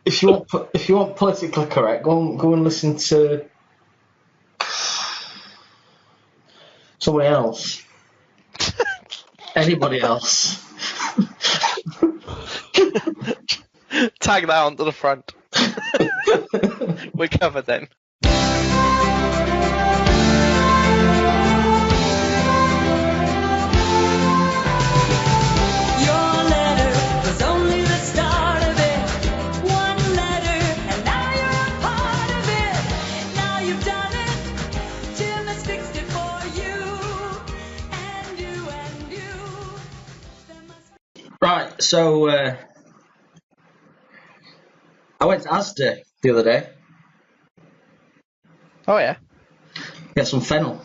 if you want politically correct, go and listen to somebody else. Anybody else. Tag that onto the front. We're covered then. Right, so I went to Asda the other day. Oh yeah. Get some fennel.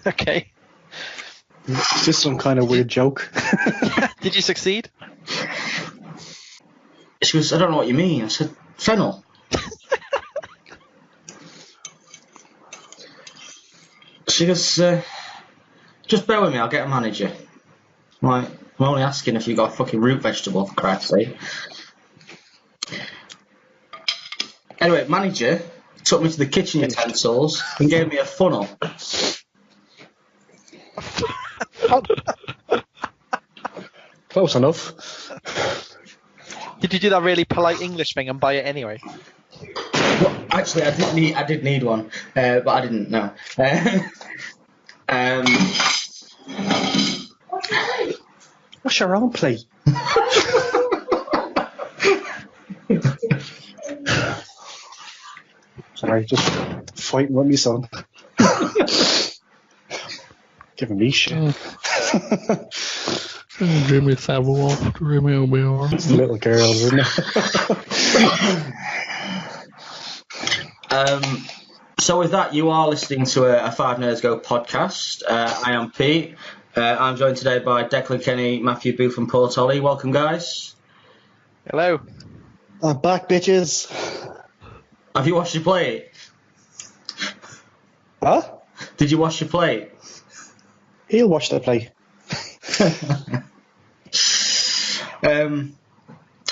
Okay. Is this some kind of weird joke? Did you succeed? She goes, I don't know what you mean. I said, fennel. She goes, just bear with me, I'll get a manager. I'm like, I'm only asking if you got a fucking root vegetable, for Christ's sake. Anyway, manager took me to the kitchen utensils and gave me a funnel. Close enough. Did you do that really polite English thing and buy it anyway? Well, actually, I did need one, but I didn't know. What's your own plate? Sorry, just fighting with me, son. Giving me shit. Jimmy Savile, Jimmy O'Bear. It's the little girls, isn't it? So with that, you are listening to a 5 Nerds Go podcast. I am Pete. I'm joined today by Declan Kenny, Matthew Booth and Paul Tolley. Welcome, guys. Hello. I'm back, bitches. Have you washed your plate? Huh? Did you wash your plate? He'll wash the plate.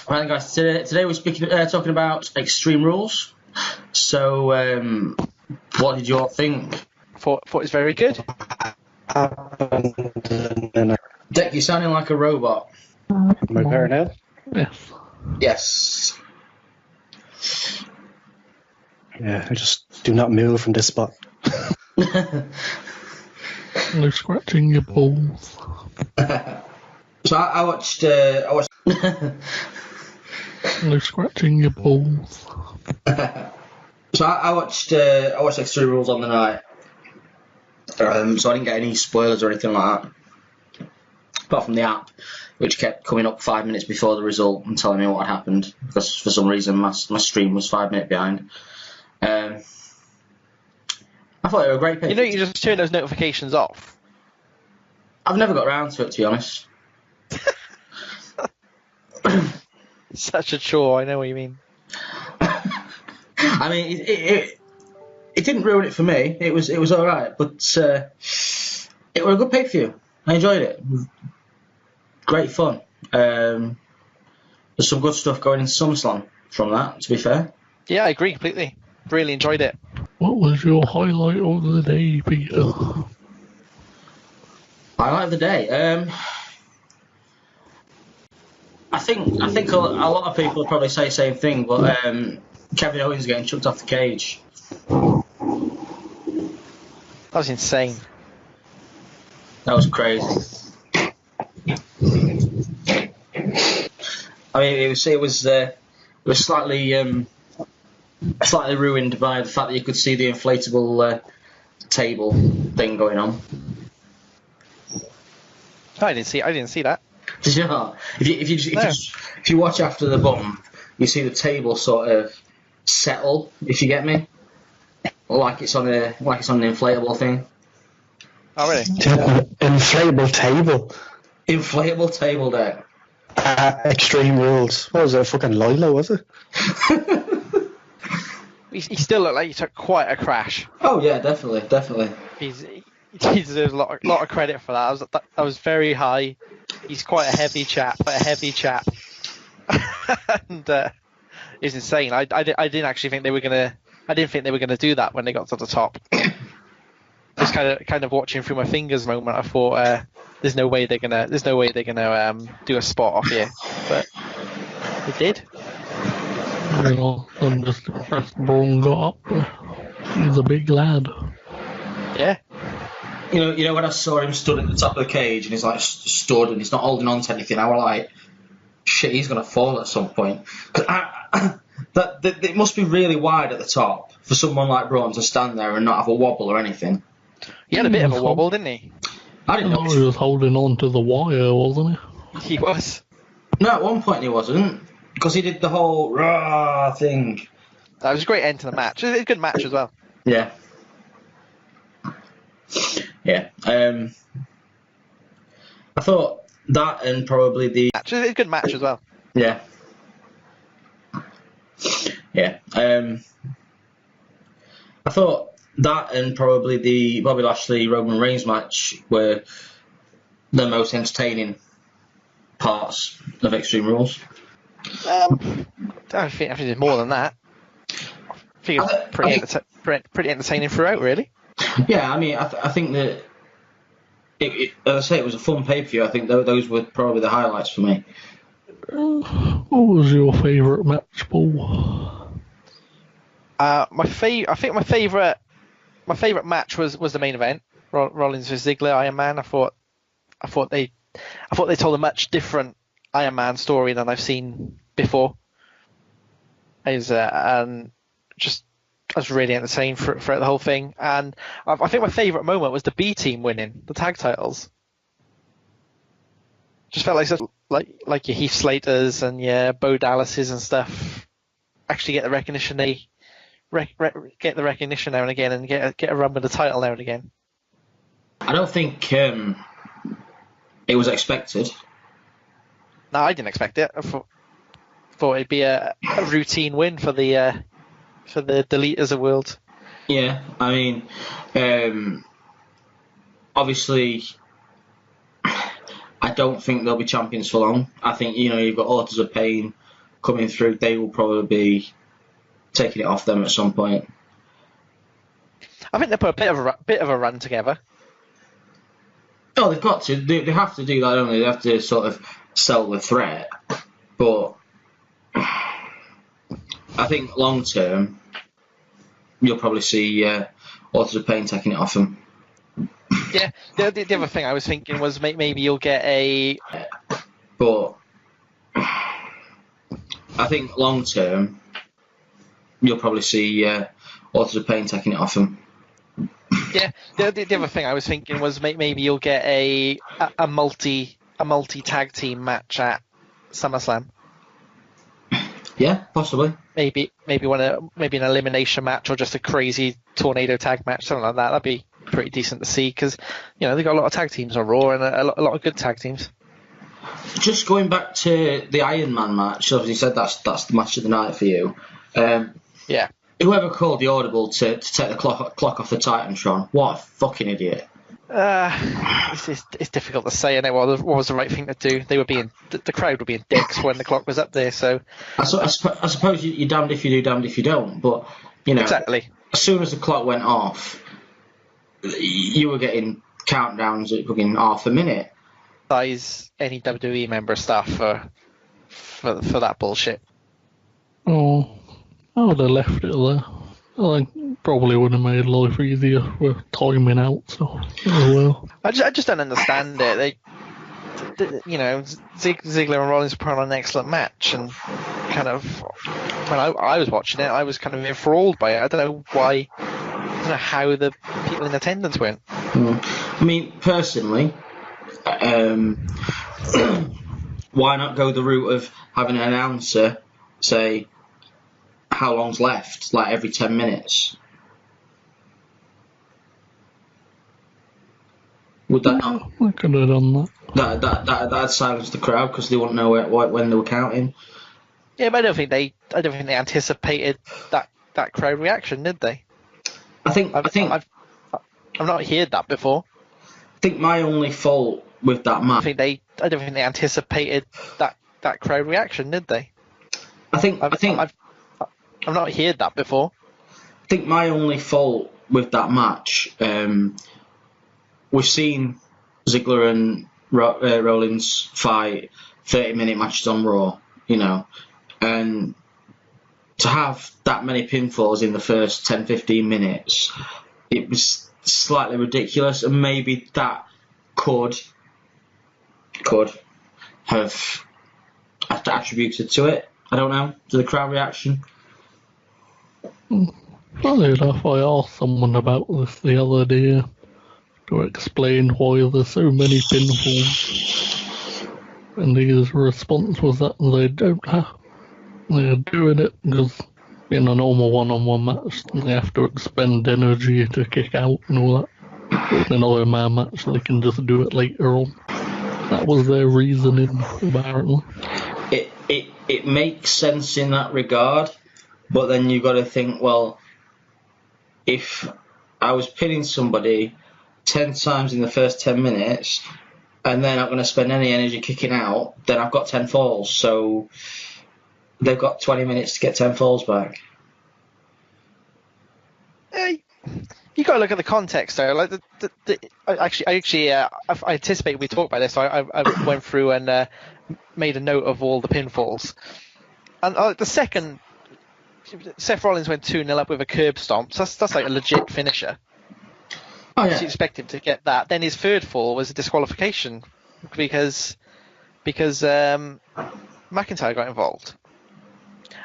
Right, guys. Today we're talking about Extreme Rules. So, what did you all think? Thought it was very good. Deck, you're sounding like a robot. Am I better now? Yes. Yes. Yeah, I just do not move from this spot. No scratching your balls. So I watched. No scratching your balls. So I watched Extreme Rules on the night. So I didn't get any spoilers or anything like that, apart from the app, which kept coming up 5 minutes before the result and telling me what had happened, because for some reason my stream was 5 minutes behind. I thought they were a great pick. You know, you just turn those notifications off. I've never got around to it, to be honest. Such a chore. I know what you mean. I mean, it didn't ruin it for me. It was all right, but it was a good pick for you. I enjoyed it. Great fun. There's some good stuff going in SummerSlam from that, to be fair. Yeah, I agree completely. Really enjoyed it. What was your highlight of the day, Peter? Highlight of the day. I think a lot of people would probably say the same thing, but Kevin Owens getting chucked off the cage. That was insane. That was crazy. I mean, it was slightly ruined by the fact that you could see the inflatable table thing going on. I didn't see that. Did you not? If you watch after the bump, you see the table sort of settle. If you get me, like it's on an inflatable thing. Oh really? Inflatable table. Inflatable table deck. Extreme Rules. What was it? Fucking Lilo, was it? He still looked like he took quite a crash. Oh yeah, definitely. He deserves a lot of credit for that. That was very high. He's quite a heavy chap. and it's insane. I didn't actually think they were gonna. I didn't think they were gonna do that when they got to the top. Just kind of watching through my fingers moment. I thought, there's no way they're gonna do a spot off here, but they did. You know, I'm just impressed Braun got up there. He's a big lad. Yeah. You know when I saw him stood at the top of the cage and he's like stood and he's not holding on to anything, I was like, shit, he's gonna fall at some point. It must be really wide at the top for someone like Braun to stand there and not have a wobble or anything. He had a bit of a wobble, didn't he? I didn't know. He was holding on to the wire, wasn't he? He was. No, at one point he wasn't, because he did the whole rah thing. That was a great end to the match. It was a good match as well. Yeah. Yeah. I thought that and probably the... It was a good match as well. Yeah. Yeah. I thought that and probably the Bobby Lashley-Roman Reigns match were the most entertaining parts of Extreme Rules. I think there's more than that. I think it's pretty entertaining throughout, really. Yeah, I mean, I think that, as I say, it was a fun pay-per-view. I think those were probably the highlights for me. What was your favourite match, Paul? My favourite match was the main event, Rollins vs Ziggler, Iron Man. I thought they told a much different Iron Man story than I've seen before. I was really entertained throughout the whole thing, and I think my favourite moment was the B team winning the tag titles. Just felt like your Heath Slaters and your Bo Dallases and stuff actually get the recognition get the recognition now and again, and get a run with the title now and again. I don't think it was expected. No, I didn't expect it. I thought it'd be a routine win for the Deleters of World. Yeah, I mean, obviously, I don't think they'll be champions for long. I think, you've got Authors of Pain coming through. They will probably be taking it off them at some point. I think they put a bit of a run together. Oh, they've got to. They have to do that, don't they? They have to sort of sell the threat. But I think long term, you'll probably see Authors of Pain taking it off them. Yeah, the other thing I was thinking was maybe you'll get a... But I think long term, you'll probably see Authors of Pain taking it off them. Yeah, the other thing I was thinking was maybe you'll get a multi tag team match at SummerSlam. Yeah, possibly. Maybe an elimination match or just a crazy tornado tag match, something like that. That'd be pretty decent to see, because they've got a lot of tag teams on Raw and a lot of good tag teams. Just going back to the Iron Man match, obviously you said that's the match of the night for you. Yeah. Whoever called the audible to take the clock off the Titantron, what a fucking idiot. It's difficult to say, and what was the right thing to do? The crowd were being dicks when the clock was up there. So I suppose you're damned if you do, damned if you don't. But exactly. As soon as the clock went off, you were getting countdowns at fucking half a minute. Size any WWE member of staff for that bullshit. Oh, I would have left it there. I probably would have made life easier for timing out, so well. I just don't understand it. Ziggler and Rollins put on an excellent match, and kind of when I was watching it, I was kind of enthralled by it. I don't know why. I don't know how the people in attendance went. I mean, personally, why not go the route of having an announcer say how long's left, like every 10 minutes? Would that not? I could have done that. That'd silence the crowd because they wouldn't know when they were counting. Yeah, but I don't think they anticipated that crowd reaction, did they? I've not heard that before. I think my only fault with that match. I don't think they anticipated that that crowd reaction, did they? I've not heard that before. I think my only fault with that match, we've seen Ziggler and Rollins fight 30-minute matches on Raw, and to have that many pinfalls in the first 10-15 minutes, it was slightly ridiculous, and maybe that could have attributed to it. I don't know, to the crowd reaction. Funny enough, I asked someone about this the other day to explain why there's so many pinfalls, and his response was that they don't have. They're doing it because in a normal one-on-one match they have to expend energy to kick out and all that. But in another man match they can just do it later on. That was their reasoning, apparently. It makes sense in that regard, but then you've got to think, well, if I was pinning somebody 10 times in the first 10 minutes and they're not going to spend any energy kicking out, then I've got 10 falls, so they've got 20 minutes to get 10 falls back. You got to look at the context though. Like I anticipate we talk about this. So I went through and made a note of all the pinfalls, and the second Seth Rollins went 2-0 up with a curb stomp. So that's like a legit finisher. Oh yeah. So you expect him to get that. Then his third fall was a disqualification because McIntyre got involved.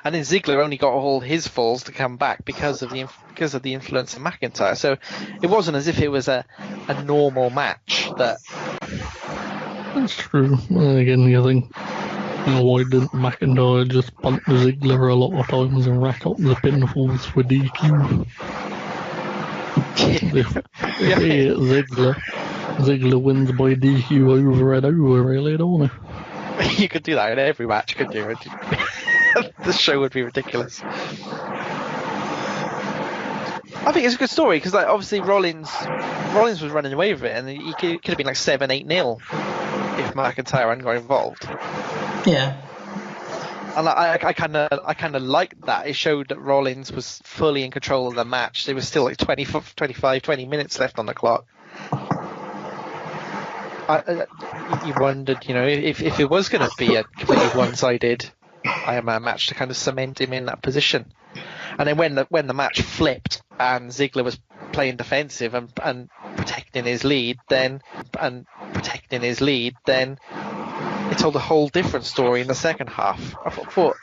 And then Ziggler only got all his falls to come back because of the influence of McIntyre. So it wasn't as if it was a normal match. That's true. Again, you think, why didn't McIntyre just punt Ziggler a lot of times and rack up the pinfalls for DQ? If he hit Ziggler wins by DQ over and over, really, don't he? You could do that in every match, couldn't you? The show would be ridiculous. I think it's a good story because, like, obviously Rollins was running away with it, and he could have been like 7-8-0 if McIntyre hadn't got involved. Yeah. And I kind of liked that. It showed that Rollins was fully in control of the match. There was still like 20 minutes left on the clock. You wondered, if it was going to be a completely one-sided Iron Man match to kind of cement him in that position. And then when the match flipped and Ziggler was playing defensive and protecting his lead, then it told a whole different story in the second half. I thought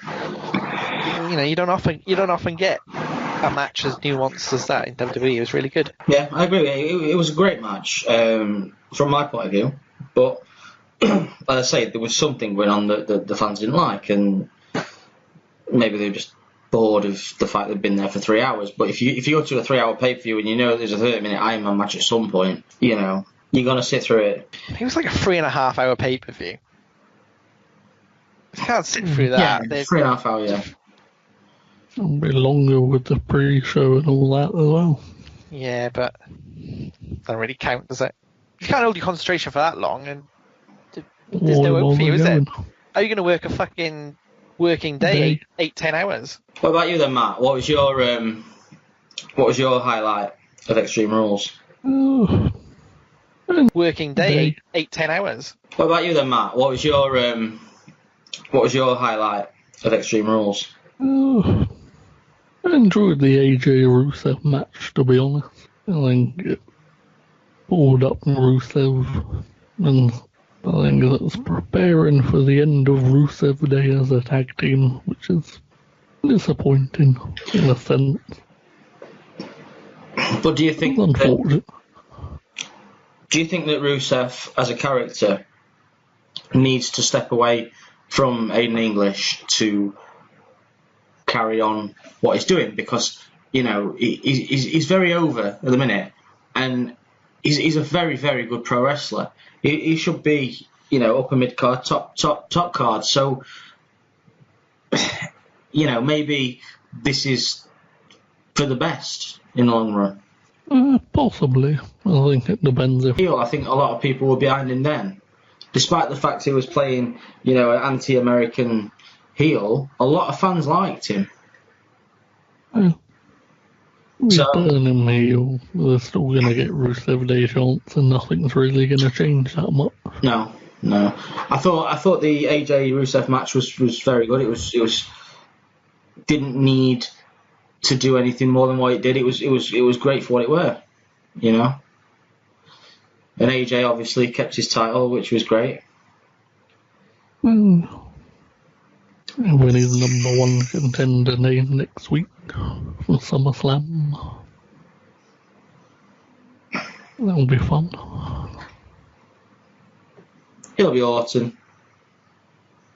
you don't often get a match as nuanced as that in WWE. It was really good. Yeah, I agree. It was a great match from my point of view, but like I say, there was something going on that the fans didn't like, and maybe they were just bored of the fact they've been there for 3 hours. But if you go to a 3-hour pay-per-view and you know there's a 30-minute Iron Man match at some point, you're gonna sit through it. It was like a 3.5-hour pay-per-view. I can't sit through that. Yeah, 3.5 hours. Yeah. A bit longer with the pre-show and all that as well. Yeah, but doesn't really count, does it? You can't hold your concentration for that long, and there's no hope for you, is there? Are you going to work a fucking working day, 8-10 hours? What about you then, Matt? What was your highlight of Extreme Rules? Working day, 8-10 hours. What about you then, Matt? What was your highlight of Extreme Rules? I enjoyed the AJ Rusev match, to be honest. I think it pulled up Rusev, and I think that's preparing for the end of Rusev Day as a tag team, which is disappointing in a sense. But do you think unfortunate? Do you think that Rusev, as a character, needs to step away from Aiden English to carry on what he's doing? Because he's very over at the minute, and he's a very, very good pro wrestler. He should be upper mid card, top card. So maybe this is for the best in the long run. Possibly. I think it depends if. I think a lot of people were behind him then. despite the fact he was playing, you know, an anti-American heel, a lot of fans liked him. Yeah. We So- burn him heel. They're still gonna get Rusev Day chance, and nothing's really gonna change that much. No. I thought the AJ Rusev match was very good. It was didn't need to do anything more than what it did. It was great for what it were, you know. And AJ obviously kept his title, which was great. Well, when he's number one contender name next week for SummerSlam, that'll be fun. It'll be Orton.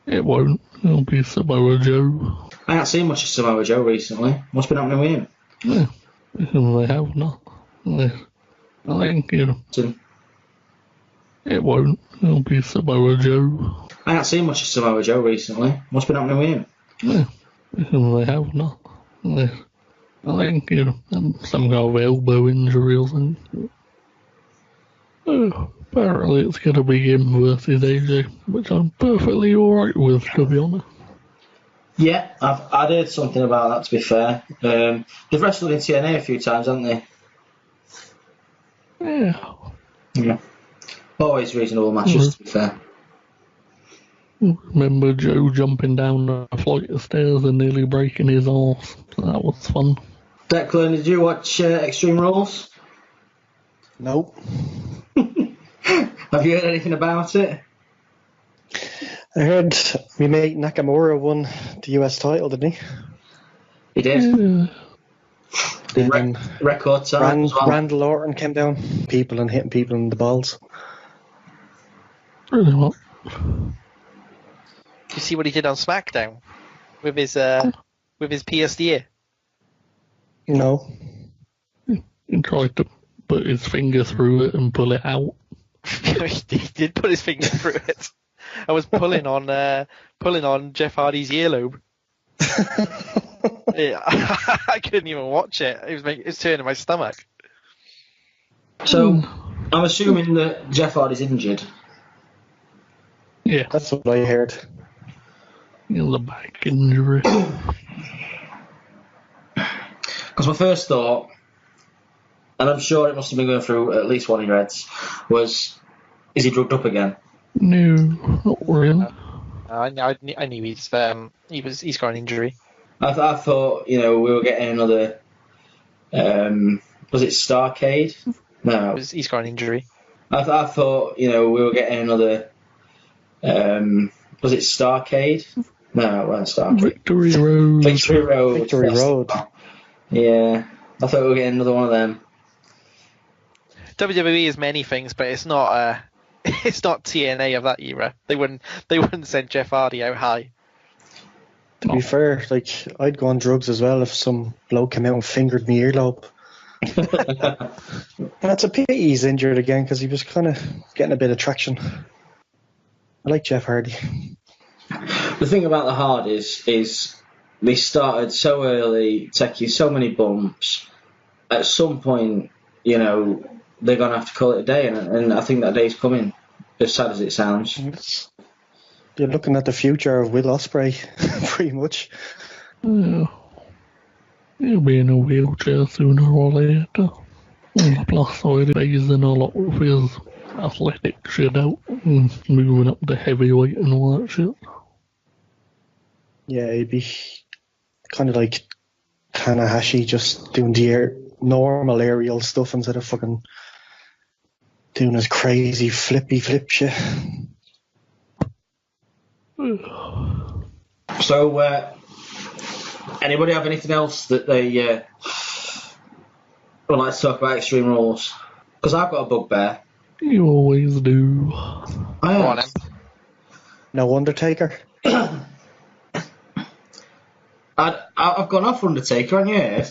It won't. It'll be Samoa Joe. I haven't seen much of Samoa Joe recently. What's been happening with him? Yeah, they have not. I think Orton. it won't. It'll be Samoa Joe. I haven't seen much of Samoa Joe recently. What's been happening with him? Yeah, they have not. I think some kind of elbow injury or something. Apparently it's going to be him versus AJ, which I'm perfectly alright with, to be honest. Yeah, I'd heard something about that, to be fair. They've wrestled in TNA a few times, haven't they? Yeah. Always reasonable matches, to be fair. Remember Joe jumping down a flight of stairs and nearly breaking his arse? That was fun. Declan, did you watch Extreme Rules? Nope. Have you heard anything about it? I heard we mate Nakamura won the US title, didn't he? He did. Yeah. And Record time as well. Randall Orton came down people and hitting people in the balls. Pretty much. Did you see what he did on SmackDown with his PSD? No. He tried to put his finger through it and pull it out. He did put his finger through it. I was pulling on Jeff Hardy's earlobe. Yeah, I couldn't even watch it. It was turning my stomach. So, I'm assuming that Jeff Hardy's injured. Yeah, That's what I heard. the back injury. Because my first thought, and I'm sure it must have been going through at least one of your heads, was, is he drugged up again? No, not really. I knew he's got an injury. I thought, we were getting another, was it Starcade? No. He's got an injury. I thought, we were getting another, was it Starcade? No, it wasn't Starcade. Victory Road. Victory Road. Victory Road. Yeah, I thought we were getting another one of them. WWE is many things, but it's not it's not TNA of that era. They wouldn't send Jeff Hardy out high. To be fair, I'd go on drugs as well if some bloke came out and fingered me earlobe. And it's a pity he's injured again because he was kind of getting a bit of traction. I like Jeff Hardy. The thing about the Hardys is they started so early, taking so many bumps. At some point, they're going to have to call it a day, and I think that day's coming, as sad as it sounds. You're looking at the future of Will Ospreay, pretty much. Yeah. He'll be in a wheelchair sooner or later. Plus, already phasing a lot of his athletic shit out and moving up to heavyweight and all that shit. Yeah, he'd be kind of like Tanahashi, just doing the normal aerial stuff instead of fucking doing his crazy flip shit. So, anybody have anything else that they would like to talk about Extreme Rules? Because I've got a bugbear. You always do. I am. Go on, then. No Undertaker? I've gone off Undertaker, haven't you heard?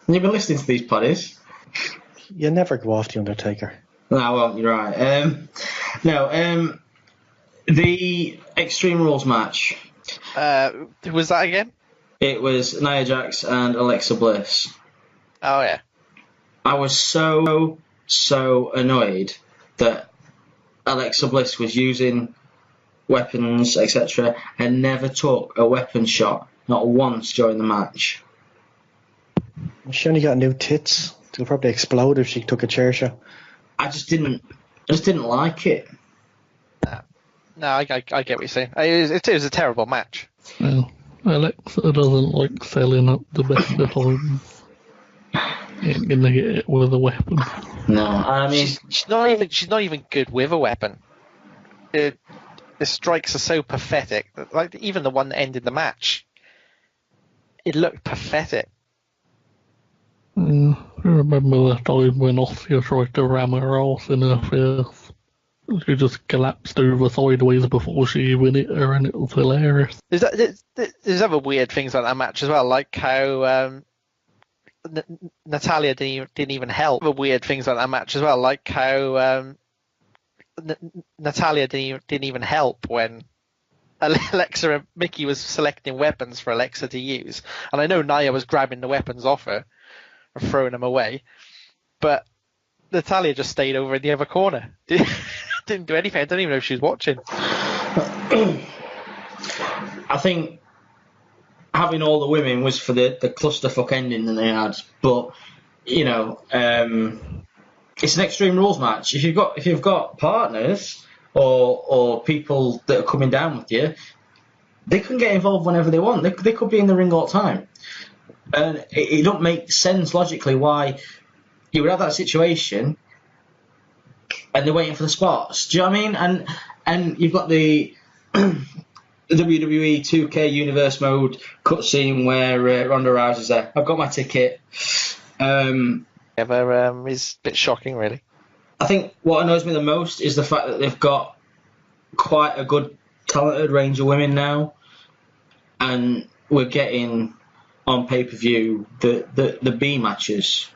You've been listening to these poddies. You never go off the Undertaker. No, well, you're right. The Extreme Rules match. Who was that again? It was Nia Jax and Alexa Bliss. Oh yeah. I was so annoyed that Alexa Bliss was using weapons, etc., and never took a weapon shot, not once during the match. She only got new tits. They'll probably explode if she took a chair shot. I just didn't like it. No, I get what you're saying. It was a terrible match. Well, Alexa doesn't like selling up the best of times. Ain't gonna get it with a weapon. No, I mean she's not even good with a weapon. The strikes are so pathetic. Like even the one that ended the match, it looked pathetic. I remember the time when Oscar tried to ram her ass in her face. She just collapsed over sideways before she even hit her, and it was hilarious. There's other weird things like that match as well, like how Natalia didn't even help. Other weird things like that match as well, like how Natalia didn't even help when Alexa and Mickey was selecting weapons for Alexa to use. And I know Nia was grabbing the weapons off her and throwing them away, but Natalia just stayed over in the other corner. Didn't do anything. I don't even know if she was watching. I think having all the women was for the clusterfuck ending that they had, but you know, it's an Extreme Rules match. If you've got partners or people that are coming down with you, they can get involved whenever they want. They could be in the ring all the time, and it don't make sense logically why you would have that situation and they're waiting for the spots. Do you know what I mean? And you've got the WWE 2K Universe mode cutscene where Ronda Rousey's there. I've got my ticket. It's a bit shocking, really. I think what annoys me the most is the fact that they've got quite a good, talented range of women now, and we're getting on pay-per-view the B matches.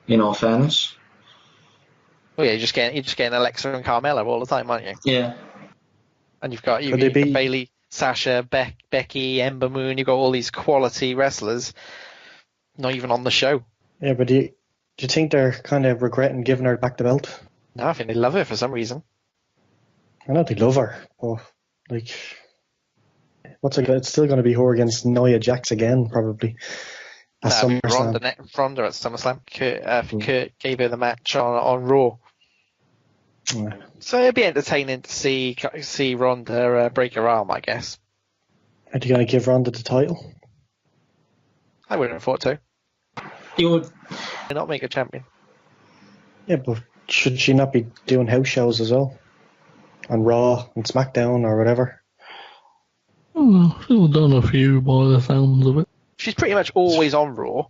In all fairness. Oh yeah, you're just getting Alexa and Carmella all the time, aren't you? Yeah. And you've got Bayley, Sasha, Becky, Ember Moon. You've got all these quality wrestlers, not even on the show. Yeah, but do you think they're kind of regretting giving her back the belt? No, I think they love her for some reason. I know they love her, but like, it's still going to be her against Nia Jax again, probably. Ronda at SummerSlam. Kurt gave her the match on Raw. Yeah. So it'd be entertaining to see Ronda break her arm, I guess. Are you going to give Ronda the title? I wouldn't have thought to. You would not make a champion. Yeah, but should she not be doing house shows as well? On Raw and SmackDown or whatever? Well, she's done a few by the sounds of it. She's pretty much always on Raw.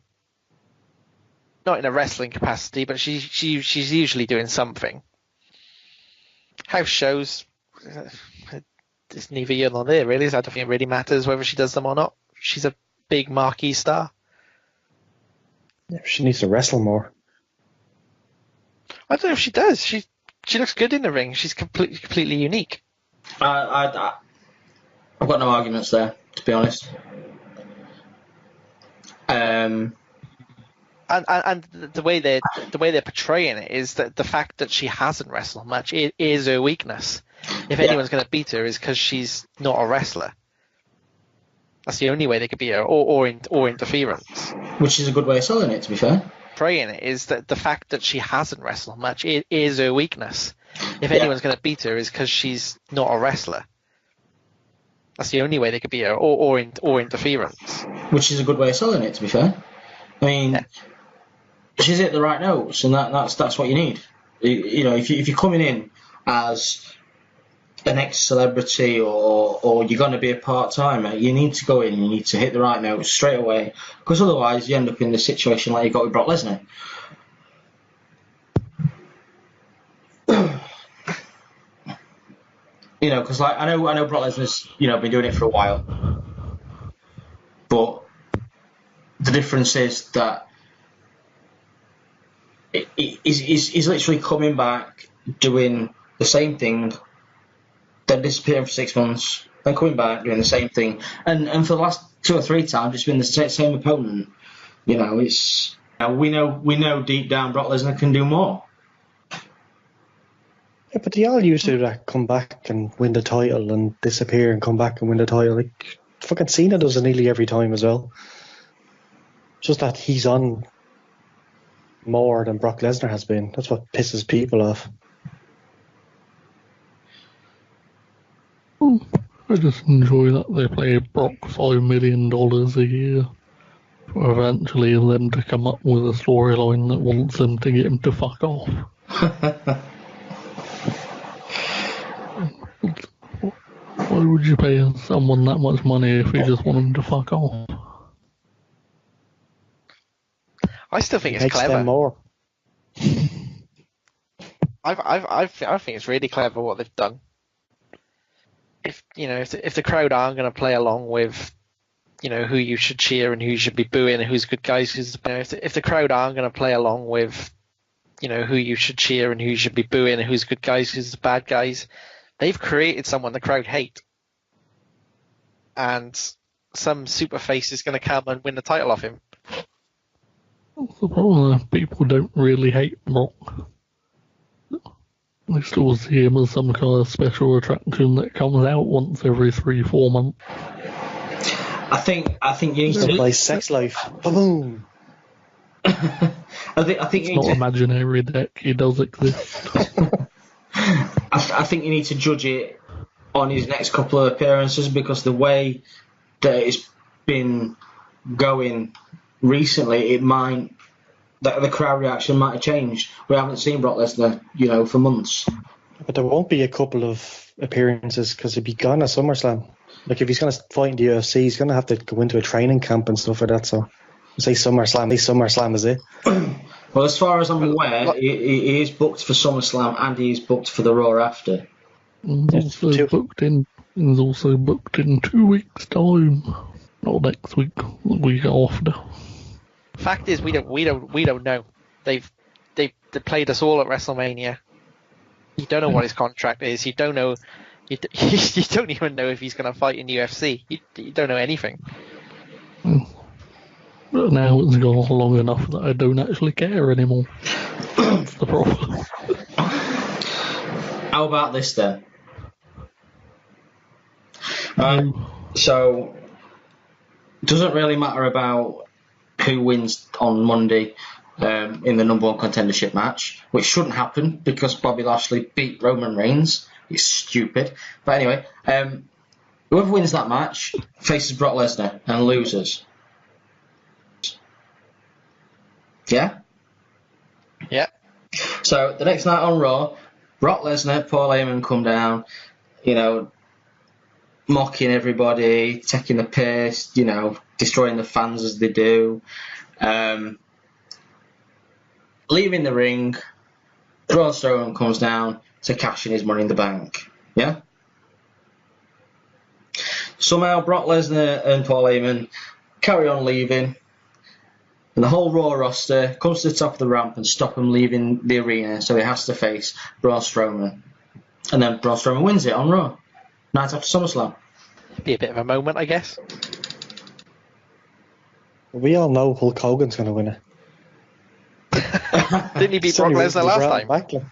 Not in a wrestling capacity, but she's usually doing something. House shows, it's neither here nor there, really. So I don't think it really matters whether she does them or not. She's a big marquee star. Yeah, she needs to wrestle more. I don't know if she does. She looks good in the ring. She's completely unique. I've got no arguments there, to be honest. And the way they're portraying it is that the fact that she hasn't wrestled much is her weakness. If anyone's going to beat her, is because she's not a wrestler. That's the only way they could beat her, or interference. Which is a good way of selling it, to be fair. Portraying it is that the fact that she hasn't wrestled much is her weakness. If anyone's going to beat her, is because she's not a wrestler. That's the only way they could beat her, or interference. Which is a good way of selling it, to be fair. I mean, she's hit the right notes, and that's what you need. You know, if you're coming in as an ex-celebrity or you're going to be a part-timer, you need to go in and you need to hit the right notes straight away, because otherwise you end up in the situation like you got with Brock Lesnar. You know, because like I know Brock Lesnar's been doing it for a while, but the difference is that he's literally coming back doing the same thing, then disappearing for 6 months, then coming back doing the same thing, and for the last 2 or 3 times it's been the same opponent. You know, we know deep down Brock Lesnar can do more. Yeah, but they all used to do that, come back and win the title and disappear and come back and win the title. Like, fucking Cena does it nearly every time as well. Just that he's on more than Brock Lesnar has been. That's what pisses people off. I just enjoy that they pay Brock $5 million a year for eventually them to come up with a storyline that wants them to get him to fuck off. Why would you pay someone that much money if you just want him to fuck off? I still think it's Makes clever. them more. I think it's really clever what they've done. If the crowd aren't going to play along with, who you should cheer and who you should be booing and who's good guys, if the crowd aren't going to play along with, who you should cheer and who you should be booing and who's good guys, who's the bad guys, they've created someone the crowd hate, and some super face is going to come and win the title off him. The problem is people don't really hate Brock. They still see him as some kind of special attraction that comes out once every 3-4 months. I think you need to play Sex Life. Boom. I think It's you not need to, imaginary deck, he does exist. I think you need to judge it on his next couple of appearances, because the way that it's been going recently, the crowd reaction might have changed. We haven't seen Brock Lesnar, for months. But there won't be a couple of appearances because he'll be gone at SummerSlam. Like, if he's going to fight in the UFC, he's going to have to go into a training camp and stuff like that. So, say SummerSlam is it. Well, as far as I'm aware, he is booked for SummerSlam and he is booked for the Raw after. He's also booked in 2 weeks' time. Not next week, the week after. Fact is, we don't know. They played us all at WrestleMania. You don't know what his contract is. You don't know. You don't even know if he's going to fight in UFC. You don't know anything. But now it's gone on long enough that I don't actually care anymore. That's the problem. How about this then? So, it doesn't really matter about who wins on Monday in the number one contendership match, which shouldn't happen because Bobby Lashley beat Roman Reigns. It's stupid. But anyway, whoever wins that match faces Brock Lesnar and loses. Yeah? Yeah. So the next night on Raw, Brock Lesnar, Paul Heyman come down, mocking everybody, taking the piss, destroying the fans as they do. Leaving the ring, Braun Strowman comes down to cash in his Money in the Bank. Yeah? Somehow Brock Lesnar and Paul Heyman carry on leaving, and the whole Raw roster comes to the top of the ramp and stop him leaving the arena, so he has to face Braun Strowman. And then Braun Strowman wins it on Raw, night after SummerSlam. Be a bit of a moment, I guess. We all know Hulk Hogan's going to win it. Didn't he beat Brock Lesnar last time? Back, yeah,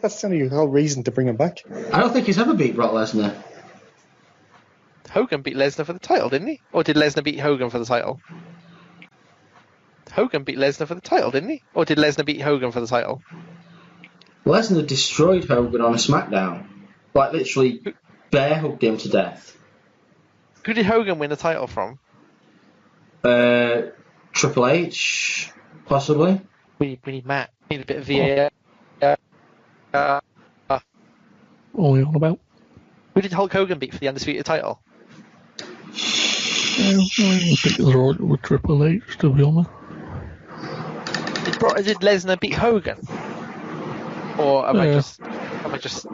that's the only whole reason to bring him back. I don't think he's ever beat Brock Lesnar. Hogan beat Lesnar for the title, didn't he? Or did Lesnar beat Hogan for the title? Hogan beat Lesnar for the title, didn't he? Or did Lesnar beat Hogan for the title? Lesnar destroyed Hogan on a SmackDown. Like, literally bear hugged him to death. Who did Hogan win the title from? Triple H, possibly. We need Matt. We need a bit of VAR. What are we on about? Who did Hulk Hogan beat for the undisputed title? I think it's right with Triple H, to be honest. Did Lesnar beat Hogan? Or am I just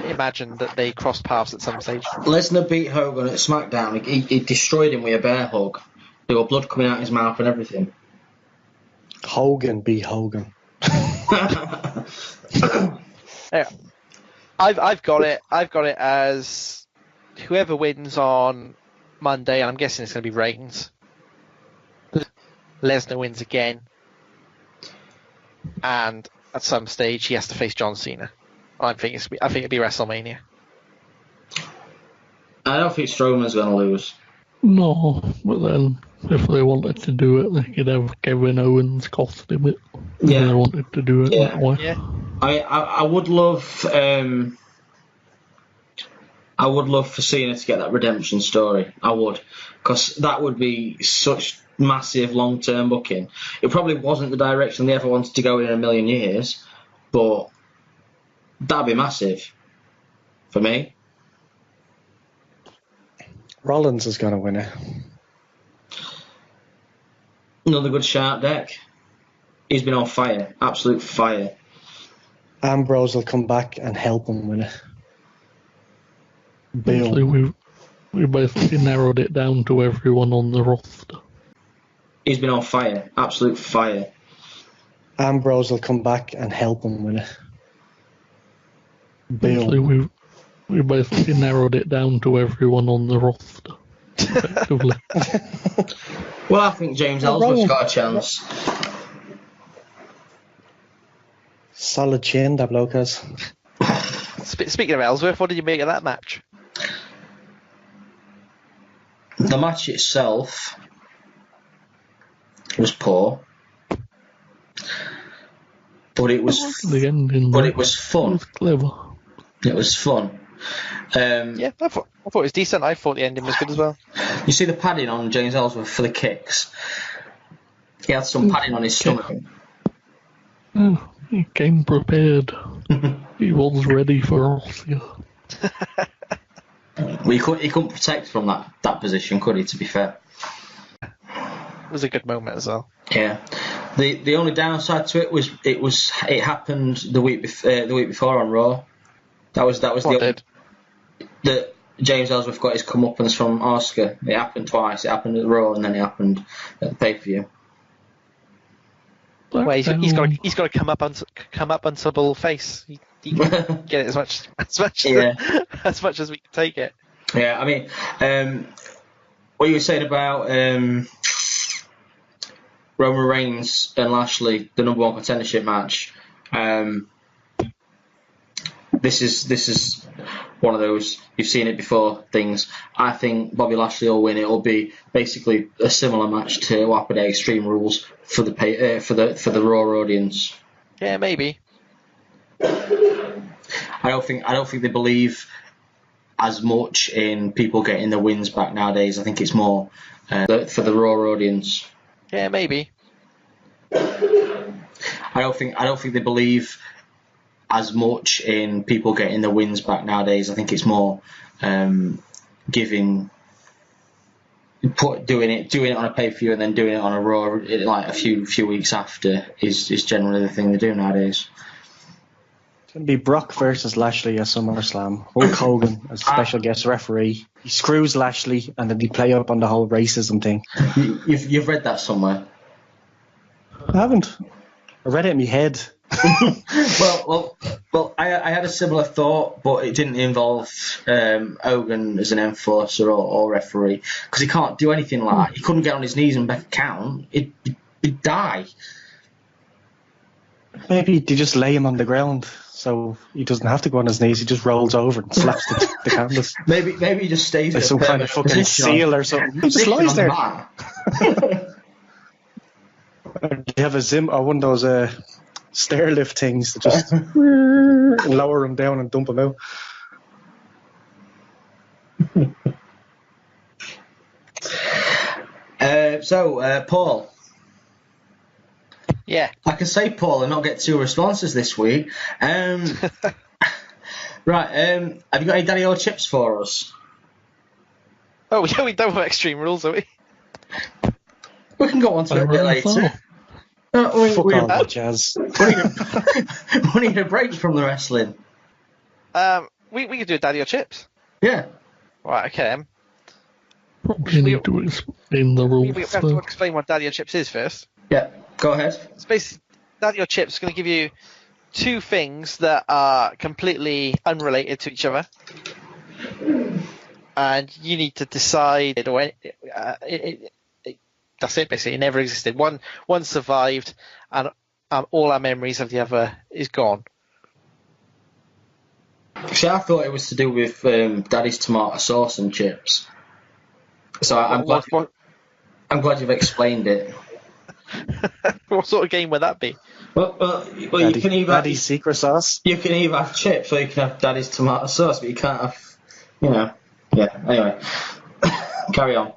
imagined that they crossed paths at some stage? Lesnar beat Hogan at SmackDown. He destroyed him with a bear hug. There was blood coming out his mouth and everything. Hogan beat Hogan. Yeah. I've got it. I've got it as whoever wins on Monday, and I'm guessing it's going to be Reigns. Lesnar wins again, and at some stage he has to face John Cena. I think it'd be WrestleMania. I don't think Strowman's going to lose. No, but then if they wanted to do it, they could have Kevin Owens cost him it. If Yeah. they wanted to do it Yeah. that way. Yeah. I would love for Cena to get that redemption story. I would, because that would be such massive long-term booking. It probably wasn't the direction they ever wanted to go in a million years, but that'd be massive for me. Rollins is going to win it. Another good shout, Deck. He's been on fire, absolute fire. Ambrose will come back and help him win it. Actually, Boom. we basically narrowed it down to everyone on the roster. He's been on fire, absolute fire. Ambrose will come back and help him win it. Boom. Actually, we basically narrowed it down to everyone on the roster. Effectively. Well, I think James Ellsworth's got a chance. Solid chin, that bloke has. Speaking of Ellsworth, what did you make of that match? The match itself was poor, but it was The ending, but it was fun. It was clever. It was fun. Yeah, I thought it was decent. I thought the ending was good as well. You see the padding on James Ellsworth for the kicks. He had some padding on his stomach. Oh, he came prepared. He was ready for Oscar. Well, he couldn't protect from that position, could he? To be fair. It was a good moment as well. Yeah. The only downside to it was it happened the week before on Raw. That was What did? that James Ellsworth got his comeuppance from Oscar. It happened twice. It happened at Raw and then it happened at the pay-per-view. Well, he's got to come up untouchable face. He can get it as much Yeah. as much as we can take it. Yeah, I mean, what you were saying about Roman Reigns and Lashley, the number one contendership match. This is one of those, you've seen it before things. I think Bobby Lashley will win. It will be basically a similar match to what happened at Extreme Rules for the Raw audience. Yeah, maybe. I don't think they believe as much in people getting the wins back nowadays. I think it's more for the Raw audience. Yeah, maybe. I don't think they believe as much in people getting the wins back nowadays. I think it's more doing it on a pay-per-view and then doing it on a Raw like a few weeks after is generally the thing they do nowadays. It's going to be Brock versus Lashley at SummerSlam. Hulk Hogan as special guest referee. He screws Lashley and then they play up on the whole racism thing. You've read that somewhere? I haven't. I read it in my head. Well, I had a similar thought, but it didn't involve Hogan as an enforcer or referee, because he can't do anything like that. He couldn't get on his knees and make a count. He'd die. Maybe they just lay him on the ground so he doesn't have to go on his knees. He just rolls over and slaps the canvas. Maybe he just stays Like at some kind of fucking seal or something. He just lies there. They have one of those stair lift things that just lower him down and dump him out. So, Paul. Yeah. I can say Paul and not get two responses this week. Right, have you got any Daddy O chips for us? Oh, yeah, we don't have Extreme Rules, are we? We can go on to it a bit later. Fuck all that jazz. We need a break from the wrestling. We could do a Daddy or Chips. Yeah. Right, okay. Probably need to explain the rules. We have to explain what Daddy or Chips is first. Yeah, go ahead. It's basically, Daddy or Chips is going to give you two things that are completely unrelated to each other. And you need to decide, that's it basically, it never existed. One survived and all our memories of the other is gone. See, I thought it was to do with Daddy's tomato sauce and chips. So I'm glad you've explained it. What sort of game would that be? Well, you can either Daddy's secret sauce. You can either have chips or you can have Daddy's tomato sauce, but you can't have, Yeah. Anyway, carry on.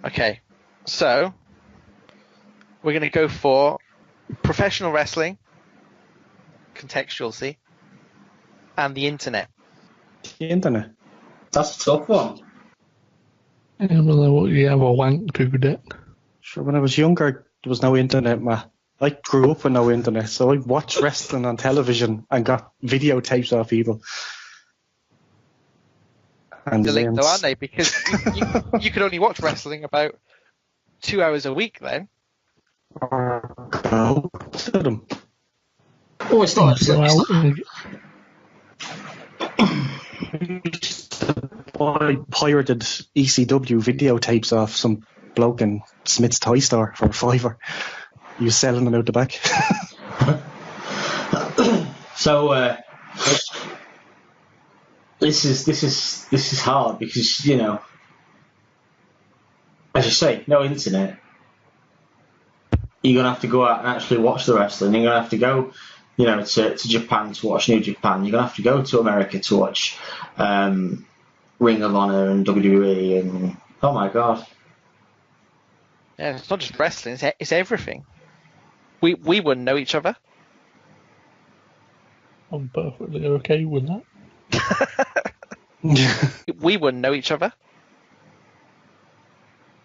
Okay, so we're going to go for professional wrestling, contextual, see, and the internet. The internet. That's a tough one. I don't know what you have a wank to, Dick. Sure, when I was younger, there was no internet, ma. I grew up with no internet, so I watched wrestling on television and got videotapes off people. And The link though, aren't they? Because you could only watch wrestling about 2 hours a week then. Go to them. Oh, it's not. I pirated ECW videotapes off some bloke in Smith's toy store for $5. He was selling them out the back. So this is hard because as you say, no internet. You're gonna have to go out and actually watch the wrestling. You're gonna have to go, to Japan to watch New Japan. You're gonna have to go to America to watch Ring of Honor and WWE and oh my god. Yeah, it's not just wrestling; it's everything. We wouldn't know each other. I'm perfectly okay with that. We wouldn't know each other.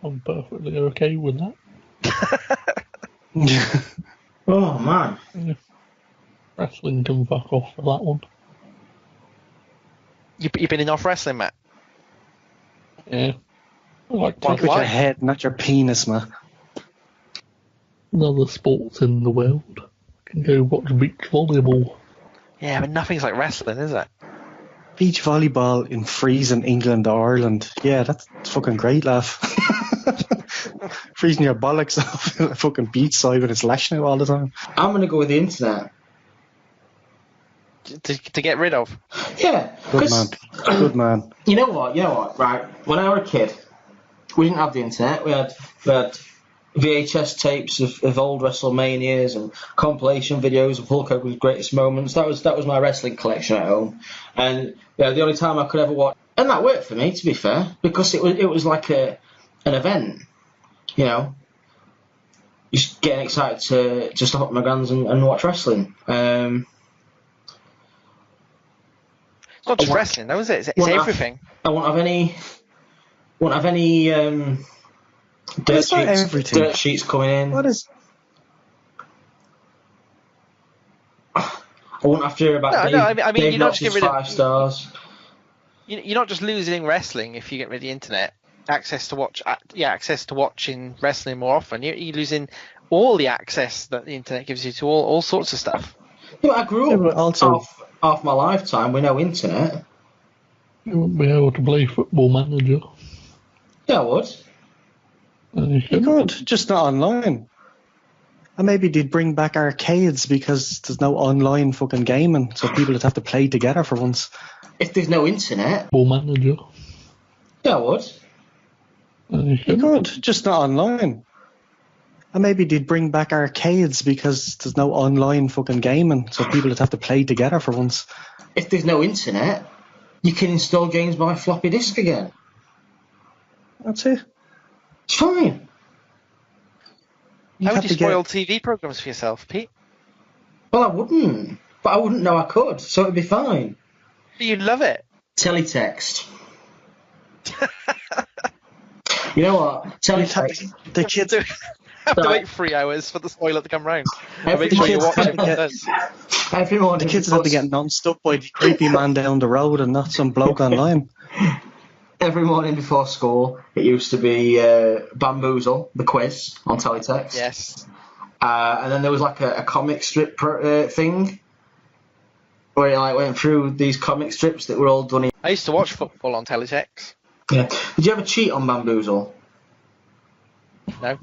I'm perfectly okay with that. Oh man. Yeah. Wrestling can fuck off for that one. You've been in off wrestling, Matt? Yeah. I like Think to with your head, not your penis, man. other sports in the world. Can go watch beach volleyball. Yeah, but nothing's like wrestling, is it? Beach volleyball in freezing England or Ireland. Yeah, that's fucking great, laugh. Freezing your bollocks off in a fucking beach side when it's lashing out all the time. I'm gonna go with the internet. To get rid of. Yeah. Good man. Good man. You know what? Right. When I was a kid, we didn't have the internet. We had VHS tapes of old WrestleManias and compilation videos of Hulk Hogan's greatest moments. That was my wrestling collection at home, and the only time I could ever watch, and that worked for me, to be fair, because it was like an event, just getting excited to stop at my gran's and watch wrestling. It's not just wrestling, though, is it? It's everything. I won't have any dirt sheets coming in. What is? I won't have to hear about Dave you're not just getting rid of 5 stars. You're not just losing wrestling if you get rid of the internet. Access to watching wrestling more often. You're losing all the access that the internet gives you to all sorts of stuff. Yeah, I grew up half my lifetime with no internet. You wouldn't be able to play Football Manager. Yeah, I would. You could, just not online. And maybe they'd bring back arcades because there's no online fucking gaming, so people would have to play together for once. If there's no internet. Football Manager. Yeah, I would. You could, just not online. And maybe they'd bring back arcades because there's no online fucking gaming, so people would have to play together for once. If there's no internet, you can install games by floppy disk again. That's it. It's fine. How would you spoil TV programs for yourself, Pete? Well, I wouldn't. But I wouldn't know I could, so it'd be fine. You'd love it. Teletext. You know what? Teletext. The kids have to wait 3 hours for the spoiler to come round. Every Make sure you watch it. Every morning the kids have to get non-stop by the creepy man down the road and not some bloke online. Every morning before school, it used to be Bamboozle, the quiz on Teletext. Yes. And then there was like a comic strip thing where it went through these comic strips that were all done in. I used to watch football on Teletext. Yeah. Did you ever cheat on Bamboozle? No,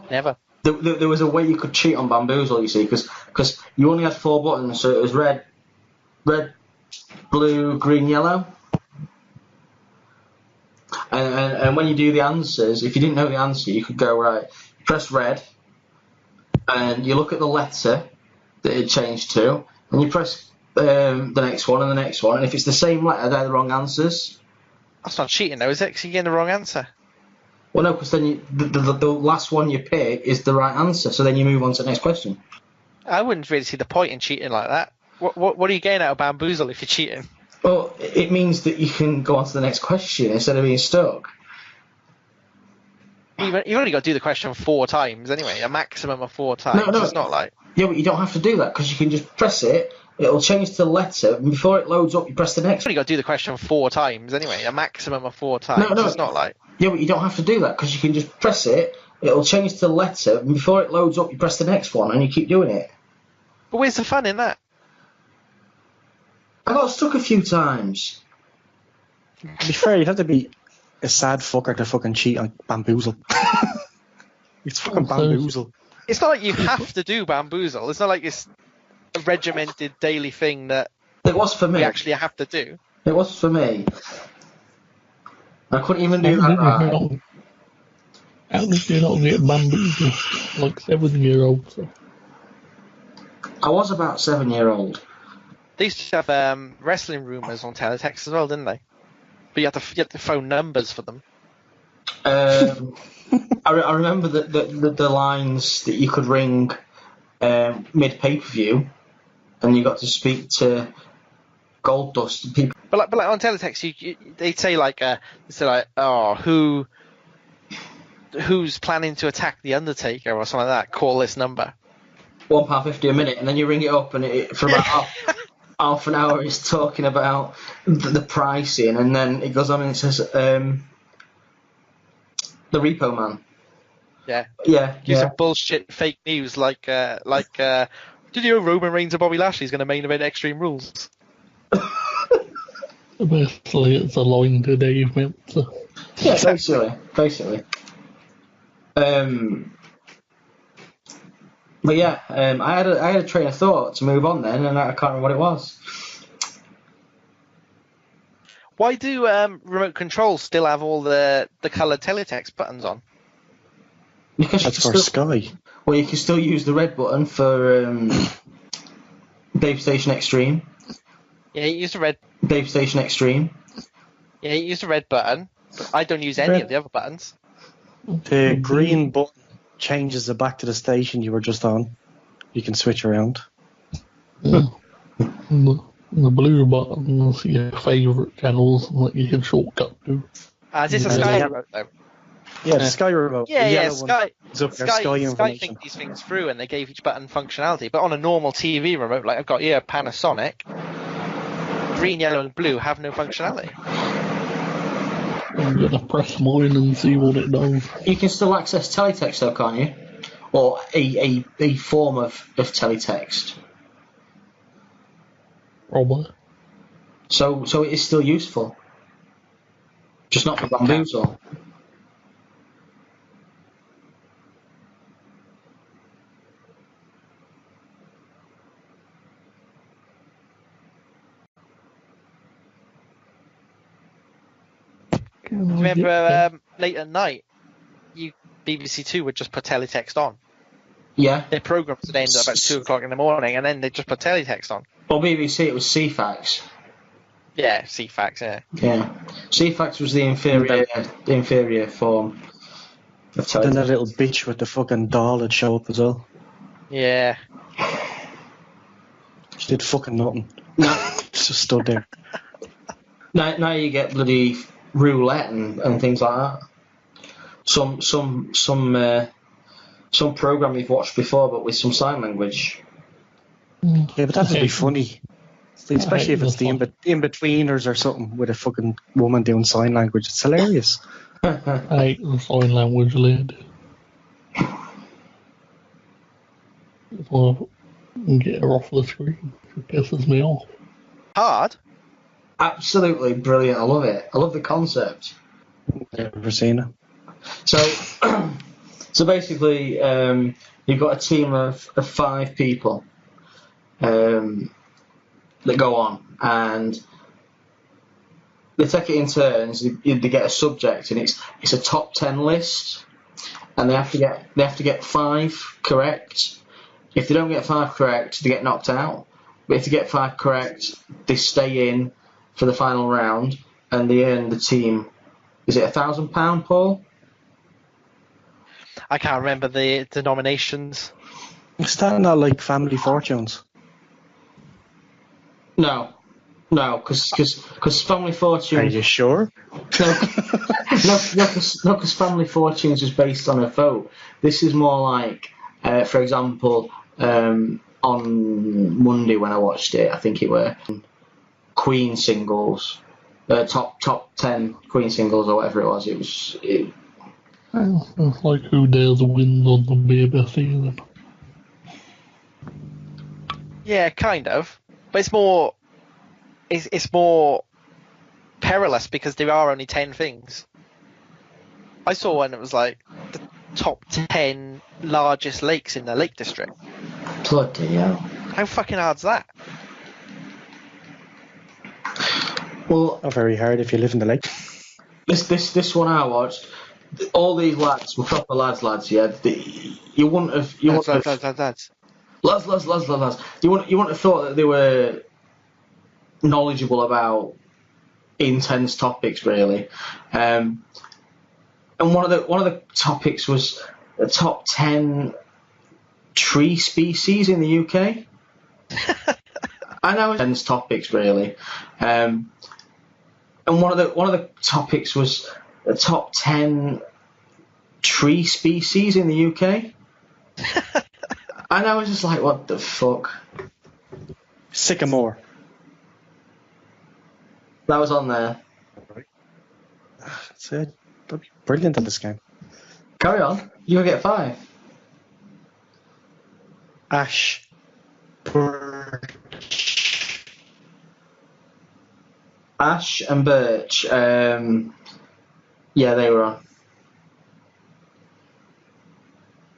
never. There was a way you could cheat on Bamboozle, you see, because you only had 4 buttons, so it was red, red, blue, green, yellow. And when you do the answers, if you didn't know the answer, you could go, right, press red, and you look at the letter that it changed to, and you press the next one and the next one, and if it's the same letter, they're the wrong answers. That's not cheating, though, is it? 'Cause you're getting the wrong answer. Well, no, because then the last one you pick is the right answer, so then you move on to the next question. I wouldn't really see the point in cheating like that. What are you getting out of bamboozle if you're cheating? Well, it means that you can go on to the next question instead of being stuck. You've only got to do the question 4 times anyway, a maximum of 4 times. No. It's not like... Yeah, but you don't have to do that, because you can just press it, it'll change to the letter, and before it loads up, you press the next You've only got to do the question 4 times anyway, a maximum of 4 times. No. It's not like... Yeah, but you don't have to do that, because you can just press it, it'll change to the letter, and before it loads up, you press the next one, and you keep doing it. But where's the fun in that? I got stuck a few times. To be fair, you'd have to be a sad fucker to fucking cheat on bamboozle. It's fucking bamboozle. It's not like you have to do bamboozle. It's not like it's a regimented daily thing that It was for me. we actually have to do. It was for me. I couldn't even do that right. How did you not get bamboozled like 7-year-olds? I was about 7-year-old. They used to have wrestling rumours on teletext as well, didn't they? But you had to phone numbers for them. I remember the lines that you could ring mid pay-per-view, and you got to speak to Gold Dust and people. But like on teletext, they'd say who's planning to attack the Undertaker or something like that. Call this number. £1.50 a minute, and then you ring it up, and for about half an hour it's talking about the pricing, and then it goes on and it says the Repo Man. Yeah. Some bullshit fake news like did you know Roman Reigns and Bobby Lashley's going to main event Extreme Rules? Basically, it's a line to Dave Meltzer. Yeah, basically. But yeah, I had a train of thought to move on then, and I can't remember what it was. Why do remote controls still have all the coloured teletext buttons on? Because That's for Sky. Well, you can still use the red button for Dave Station Extreme. Yeah, you use the red. Dave Station Extreme. Yeah, you use the red button. But I don't use any of the other buttons. The green button changes it back to the station you were just on. You can switch around. Yeah. The blue buttons, your favourite channels, that you can shortcut to. Is this a Sky remote though? Yeah, the Sky remote. Yeah, Sky Sky think these things through, and they gave each button functionality. But on a normal TV remote, like I've got here, Panasonic, green, yellow, and blue have no functionality. I'm gonna press mine and see what it does. You can still access teletext though, can't you? Or a form of teletext. Probably. So it is still useful. Just not for bamboozle. Do you remember late at night, BBC Two would just put teletext on? Yeah. Their programs would end at about 2 o'clock in the morning, and then they'd just put teletext on. Well, BBC, it was CFAX. Yeah, CFAX, yeah. Yeah. CFAX was the inferior form of teletext. Then that little bitch with the fucking doll would show up as well. Yeah. She did fucking nothing. No. Just stood there. Now you get bloody roulette and things like that. Some program you've watched before, but with some sign language. Yeah, but that'd be funny. Especially if it's the in-betweeners or something with a fucking woman doing sign language. It's hilarious. I hate the sign language lady. Well, get her off the screen. She pisses me off. Hard? Absolutely brilliant. I love it. I love the concept. Never seen it. So basically, you've got a team of 5 people. that go on, and they take it in turns. They get a subject, and it's a top 10 list, and they have to get 5 correct. If they don't get 5 correct, they get knocked out. But if they get 5 correct, they stay in for the final round, and they earn the team. Is it £1,000, Paul? I can't remember the denominations. Is that not like Family Fortunes? No, because Family Fortunes. Are you sure? Because Family Fortunes is based on a vote. This is more like, for example, on Monday when I watched it, I think it were Queen singles, top 10 Queen singles or whatever it was. It's like who dares win on the BBC then. Yeah, kind of. But it's more perilous because there are only 10 things. I saw one that was like the top 10 largest lakes in the Lake District. Bloody hell. How fucking hard's that? Well, Not very hard if you live in the lake. this one I watched, all these lads were proper lads. Yeah, you wouldn't have. Lads. Lads. You wouldn't have thought that they were knowledgeable about intense topics, really. And one of the topics was the top 10 tree species in the UK. I know intense topics, really. And one of the topics was the top 10 tree species in the UK. And I was just like, what the fuck? Sycamore. That was on there. That's it. That'd be brilliant at this game. Carry on. You'll get 5. Ash. Birch. Ash and Birch. Yeah, they were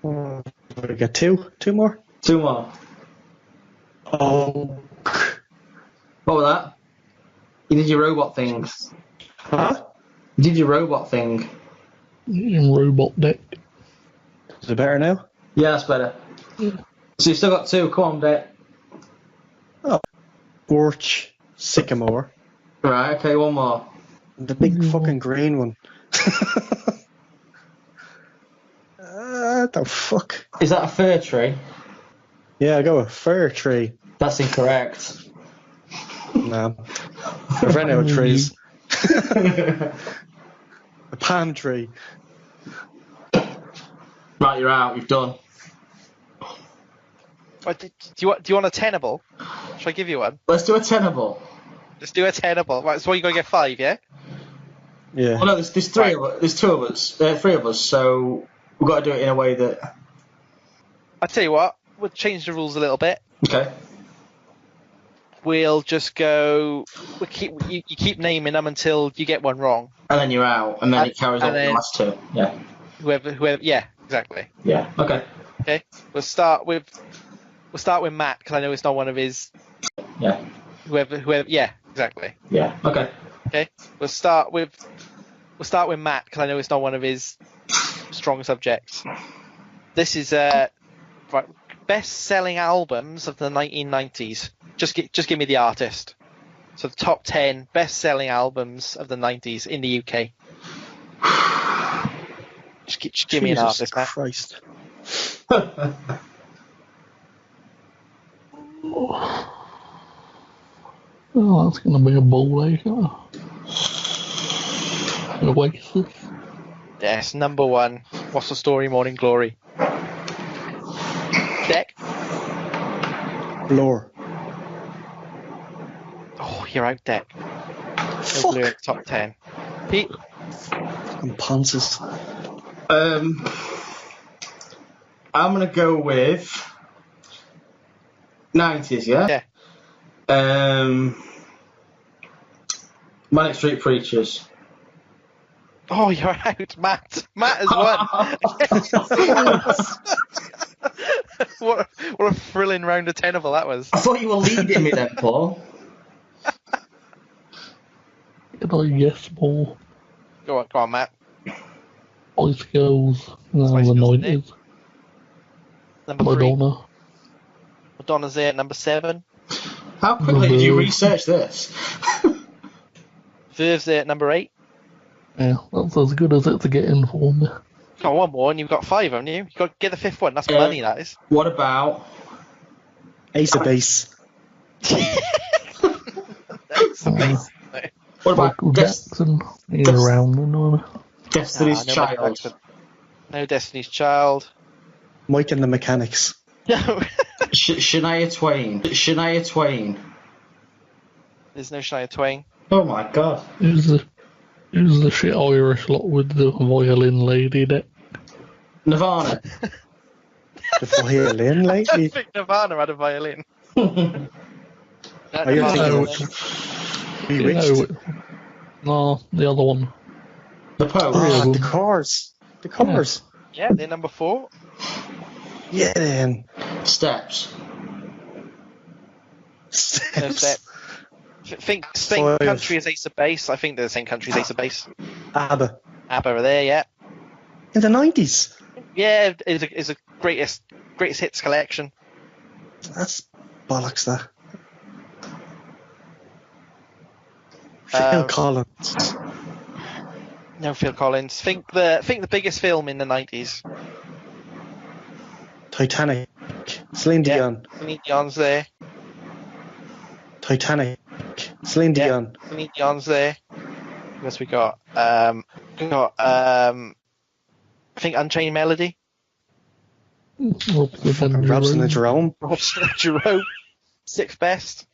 on. We get 2 more. 2 more. Oak. What was that? You did your robot thing. Huh? You did your robot thing. In Robot Deck. Is it better now? Yeah, that's better. Yeah. So you've still got 2. Come on, Bet. Birch. Sycamore. Right, okay, 1 more. The big fucking green one. The fuck? Is that a fir tree? Yeah, I go with fir tree. That's incorrect. No. I've run out of trees. A palm tree. Right, you're out. You've done. Do you want a tenable? Shall I give you one? Let's do a tenable. Let's do a tenable. Right, so you got to get 5, yeah? Yeah. Well, no, there's 3 of us. There's 2 of us. 3 of us. So we've got to do it in a way that. I tell you what, we'll change the rules a little bit. Okay. We'll just go. You keep naming them until you get one wrong. And then you're out, and then it carries on then- the last 2. Yeah. Whoever. Yeah, exactly. Yeah. Okay. Okay. We'll start with Matt because I know it's not one of his. Yeah. Whoever. Yeah, exactly. Yeah. Okay. Okay. We'll start with Matt because I know it's not one of his strong subjects. This is right, best-selling albums of the 1990s. Just give me the artist. So the top 10 best-selling albums of the 90s in the UK. Just give me an artist, Matt. Christ. Oh, that's going to be a ball acre. Oasis. Yes, number 1. What's the story? Morning Glory. Deck. Blur. Oh, you're out, Deck. Fuck. Blue at top 10. Pete. And Ponces. I'm gonna go with 90s. Yeah. Yeah. Manic Street Preachers. Oh, you're out, Matt. Matt has won. what a thrilling round of Tenable that was. I thought you were leading me then, Paul. Can I guess more? Go on, Matt. Spice Girls in Spice the Girls, 90s. Number 3. Madonna. Madonna's there at number 7. How quickly did you research this? Verve's there at number 8. Yeah, that's as good as it's getting for me. Got one more, and you've got 5, haven't you? You've got to get the 5th one. That's money, that is. What about Ace of Base. That's amazing. what about Michael Jackson. He's around and on. Destiny's no Child? Jackson. No Destiny's Child. Mike and the Mechanics. No. Shania Twain. There's no Shania Twain. Oh my god. Who's the shit Irish lot with the violin lady deck? Nirvana. The violin I lately. don't think Nirvana had a violin. Are you Nirvana- thinking Bewitched? No, the other one. The Pope. Ah, the Cars. The Cars. Yeah, they're number 4. Yeah, then. Steps. No Steps. step. Think same 5. country as Ace of Base. I think they're the same country as Ace of Base. ABBA. ABBA are there, yeah. In the 90s. Yeah, is a greatest hits collection. That's bollocks, that. Phil Collins. No Phil Collins. Think the biggest film in the 90s. Titanic. Celine Yeah. Dion. Celine Dion's there. Titanic. Celine Yeah. Dion. Celine Dion's there. What else we got? I think Unchained Melody. Robson and Jerome. Robson and Jerome. 6th best.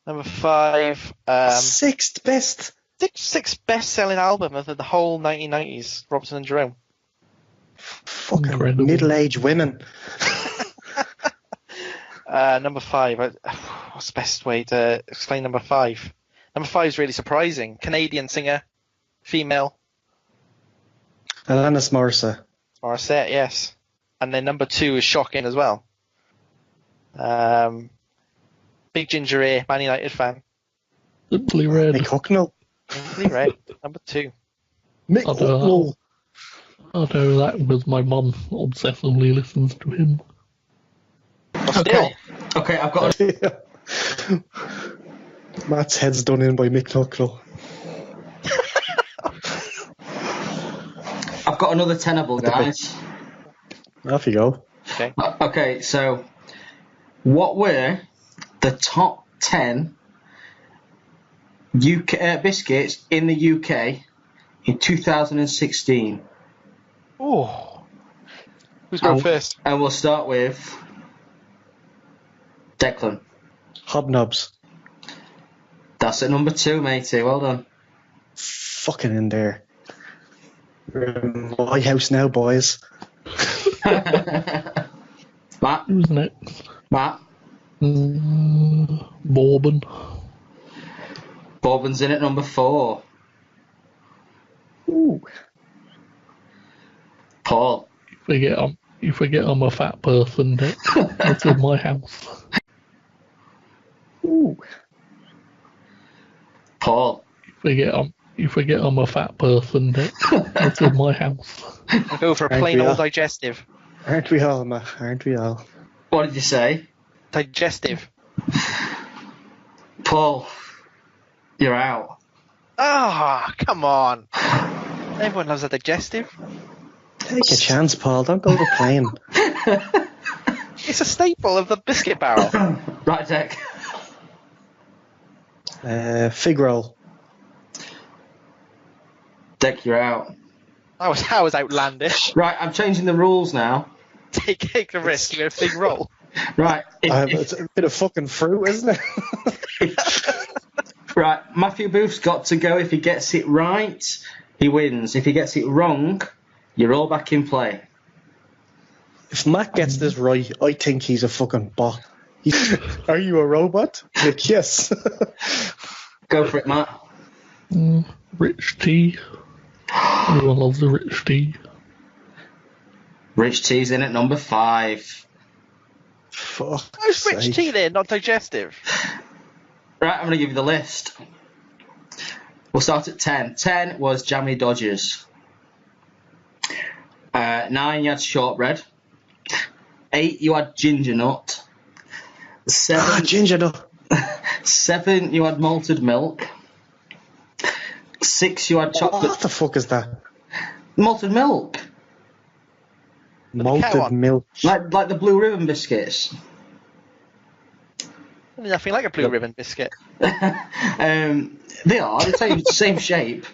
Number 5. Sixth best. Sixth best-selling album of the whole 1990s. Robson and Jerome. Fucking Incredible. middle-aged women. Number 5. What's the best way to explain number 5? Number 5 is really surprising. Canadian singer, female, Alanis Morissette. Morissette, yes. And then number 2 is shocking as well. Big ginger ear, Man United fan. Simply Red. Mick Hucknall. Simply Red, number 2. Mick I don't know. Hucknall. I know that because my mum obsessively listens to him. But still, Okay, I've got. Matt's head's done in by Mick Hucknall. I've got another Tenable, guys. Off you go. okay. Okay, so what were the top 10 UK biscuits in the UK in 2016? Oh, who's going first? And we'll start with Declan. Hobnobs. That's at number 2, matey. Well done. Fucking in there. We're in my house now, boys. Matt. Who's next? Matt. Bourbon. Bourbon's in at number 4. Ooh. Paul. You forget I'm a fat person, Dick. That's in my house. Ooh. Paul. You forget I'm a fat person, Dick. That's in my house. I'll go for a Aren't plain we old all? digestive. Aren't we all, Matt? Aren't we all? What did you say? Digestive. Paul. You're out. Ah, come on. Everyone loves a digestive. Take a chance, Paul. Don't go to plane. It's a staple of the biscuit barrel. Right, Deck. Fig roll. Deck, you're out. That was outlandish. Right, I'm changing the rules now. Take the risk. You get a big roll. Right. It's a bit of fucking fruit, isn't it? Right, Matthew Booth's got to go. If he gets it right, he wins. If he gets it wrong, you're all back in play. If Matt gets this right, I think he's a fucking bot. Are you a robot? Like, yes. Go for it, Matt. Rich tea. Everyone loves the rich tea. Rich T's in at number 5. Fuck. How's rich tea there, not digestive? Right, I'm going to give you the list. We'll start at 10. 10 was Jammy Dodgers. 9, you had shortbread. 8, you had ginger nut. 7, ginger nut. 7, you had malted milk. 6, you had chocolate. What the fuck is that? Malted milk. Malted milk. Like the Blue Ribbon biscuits. Nothing like a blue ribbon biscuit. They are the same shape.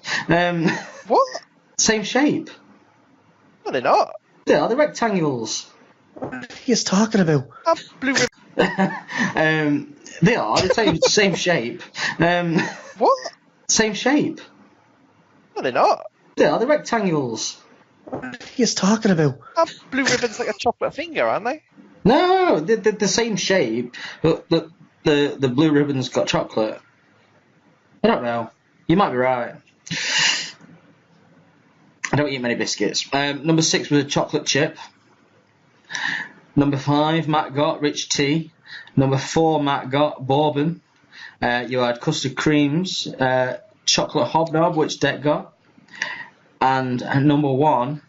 What? Same shape. No, they're not. They are, they're rectangles. What are you talking about? Blue ribbon. They are the same shape. What? Same shape. No, they're not. They are, they're rectangles. What are you talking about? Blue ribbon's like a chocolate finger, aren't they? No, they're the same shape, but the Blue Ribbon's got chocolate. I don't know. You might be right. I don't eat many biscuits. Number 6 was a chocolate chip. Number 5, Matt got rich tea. Number 4, Matt got bourbon. You had custard creams, chocolate hobnob, which Deck got. And number 1,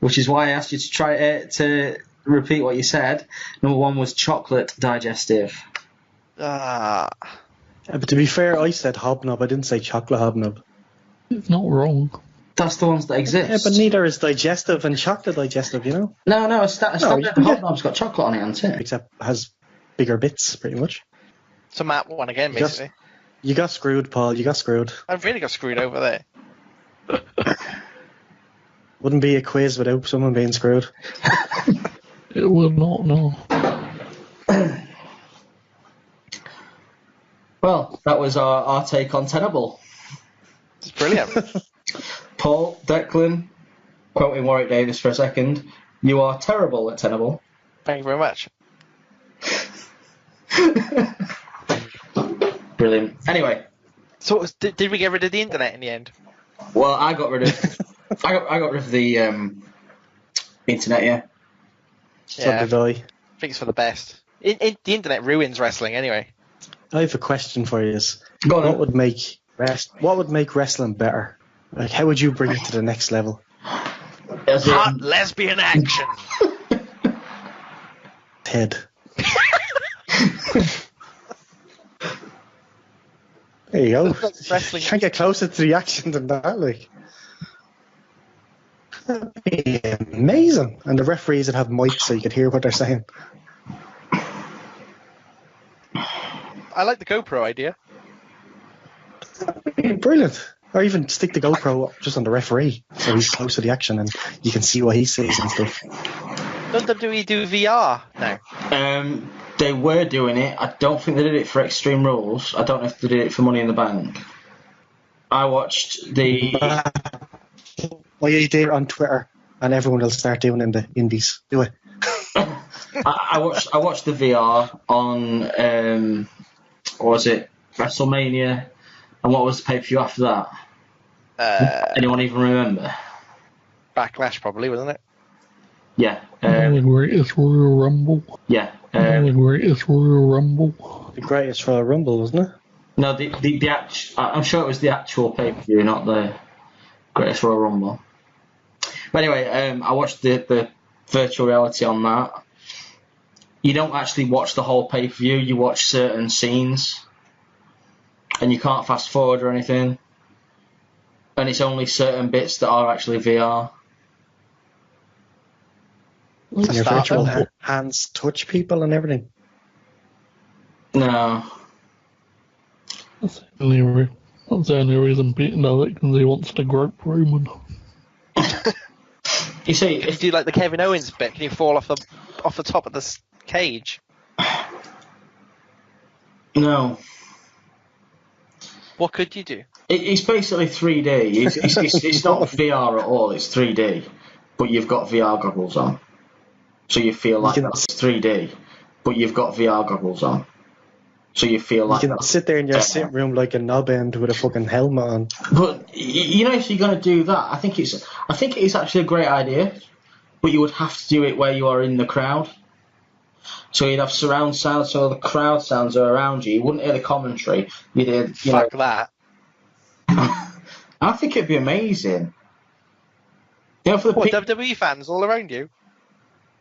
which is why I asked you to try to repeat what you said. Number 1 was chocolate digestive. But to be fair, I said hobnob. I didn't say chocolate hobnob. It's not wrong. That's the ones that exist. Yeah, but neither is digestive and chocolate digestive, you know? No, a standard hobnob's got chocolate on it, hasn't it? Except has bigger bits, pretty much. So Matt won again, basically. You got screwed, Paul. You got screwed. I really got screwed over there. Wouldn't be a quiz without someone being screwed. It would not, no. Well, that was our take on Tenable. It's brilliant. Paul, Declan, quoting Warwick Davis for a second, you are terrible at Tenable. Thank you very much. Brilliant. Anyway. So did we get rid of the internet in the end? Well, I got rid of I got rid of the internet, yeah. So did I. I think it's for the best. The internet ruins wrestling anyway. I have a question for you. Go on. What would make wrestling better? Like, how would you bring it to the next level? Hot lesbian action. Ted. There you go. Wrestling. You can't get closer to the action than that, like. That'd be amazing. And the referees would have mics so you could hear what they're saying. I like the GoPro idea. Brilliant. Or even stick the GoPro just on the referee so he's close to the action and you can see what he sees and stuff. Don't WWE do VR now? They were doing it. I don't think they did it for Extreme Rules. I don't know if they did it for Money in the Bank. I watched the... Well, you do it on Twitter and everyone will start doing it in the indies. Do it. I watched the VR on... what was it? WrestleMania. And what was the pay-per-view after that? Anyone even remember? Backlash, probably, wasn't it? Yeah. The greatest Royal Rumble. Yeah. The greatest Royal Rumble. The greatest Royal Rumble, wasn't it? No, the I'm sure it was the actual pay-per-view, not the greatest Royal Rumble. But anyway, I watched the virtual reality on that. You don't actually watch the whole pay-per-view. You watch certain scenes. And you can't fast forward or anything. And it's only certain bits that are actually VR. And your virtual hands touch people and everything. No. That's the only reason Pete does it, because he wants to grope Roman. You see, If you do like the Kevin Owens bit, can you fall off the top of the cage? No. What could you do? It's basically 3D. It's not VR at all. It's 3D, but you've got VR goggles on, so you feel like that's 3D. But you've got VR goggles on, so you feel like you can sit there in your sitting room like a knob end with a fucking helmet on. But you know, if you're going to do that, I think it is actually a great idea. But you would have to do it where you are in the crowd. So you'd have surround sound, so the crowd sounds are around you. You wouldn't hear the commentary. You'd hear, Fuck that. I think it'd be amazing. For the What, WWE fans all around you?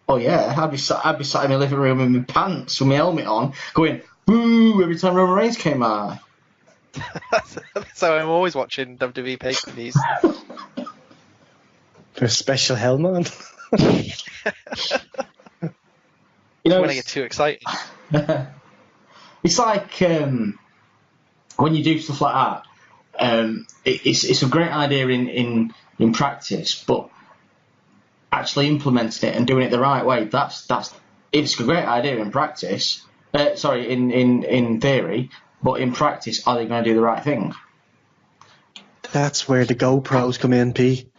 Oh yeah, I'd be sat in my living room in my pants with my helmet on, going boo every time Roman Reigns came out. So I'm always watching WWE pay-per-views. For a special helmet. When I get too excited. It's like when you do stuff like that. It's a great idea in practice, but actually implementing it and doing it the right way, that's it's a great idea in practice. In theory, but in practice, are they going to do the right thing? That's where the GoPros come in, P.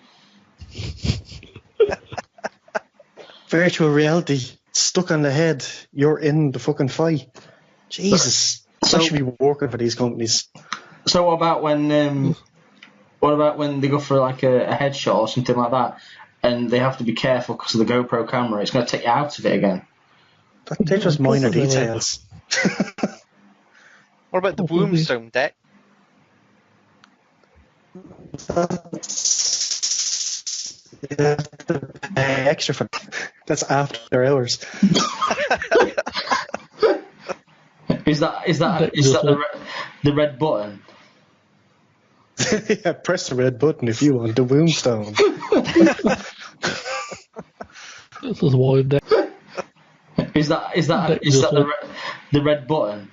Virtual reality stuck on the head. You're in the fucking fight. Jesus, I should be working for these companies. So what about when they go for like a headshot or something like that, and they have to be careful because of the GoPro camera? It's going to take you out of it again. They're just minor details. What about the Wombstone deck? Extra for that's after hours. Is that the red button? Yeah, press the red button if you want the Wombstone. This is why Is that the red button?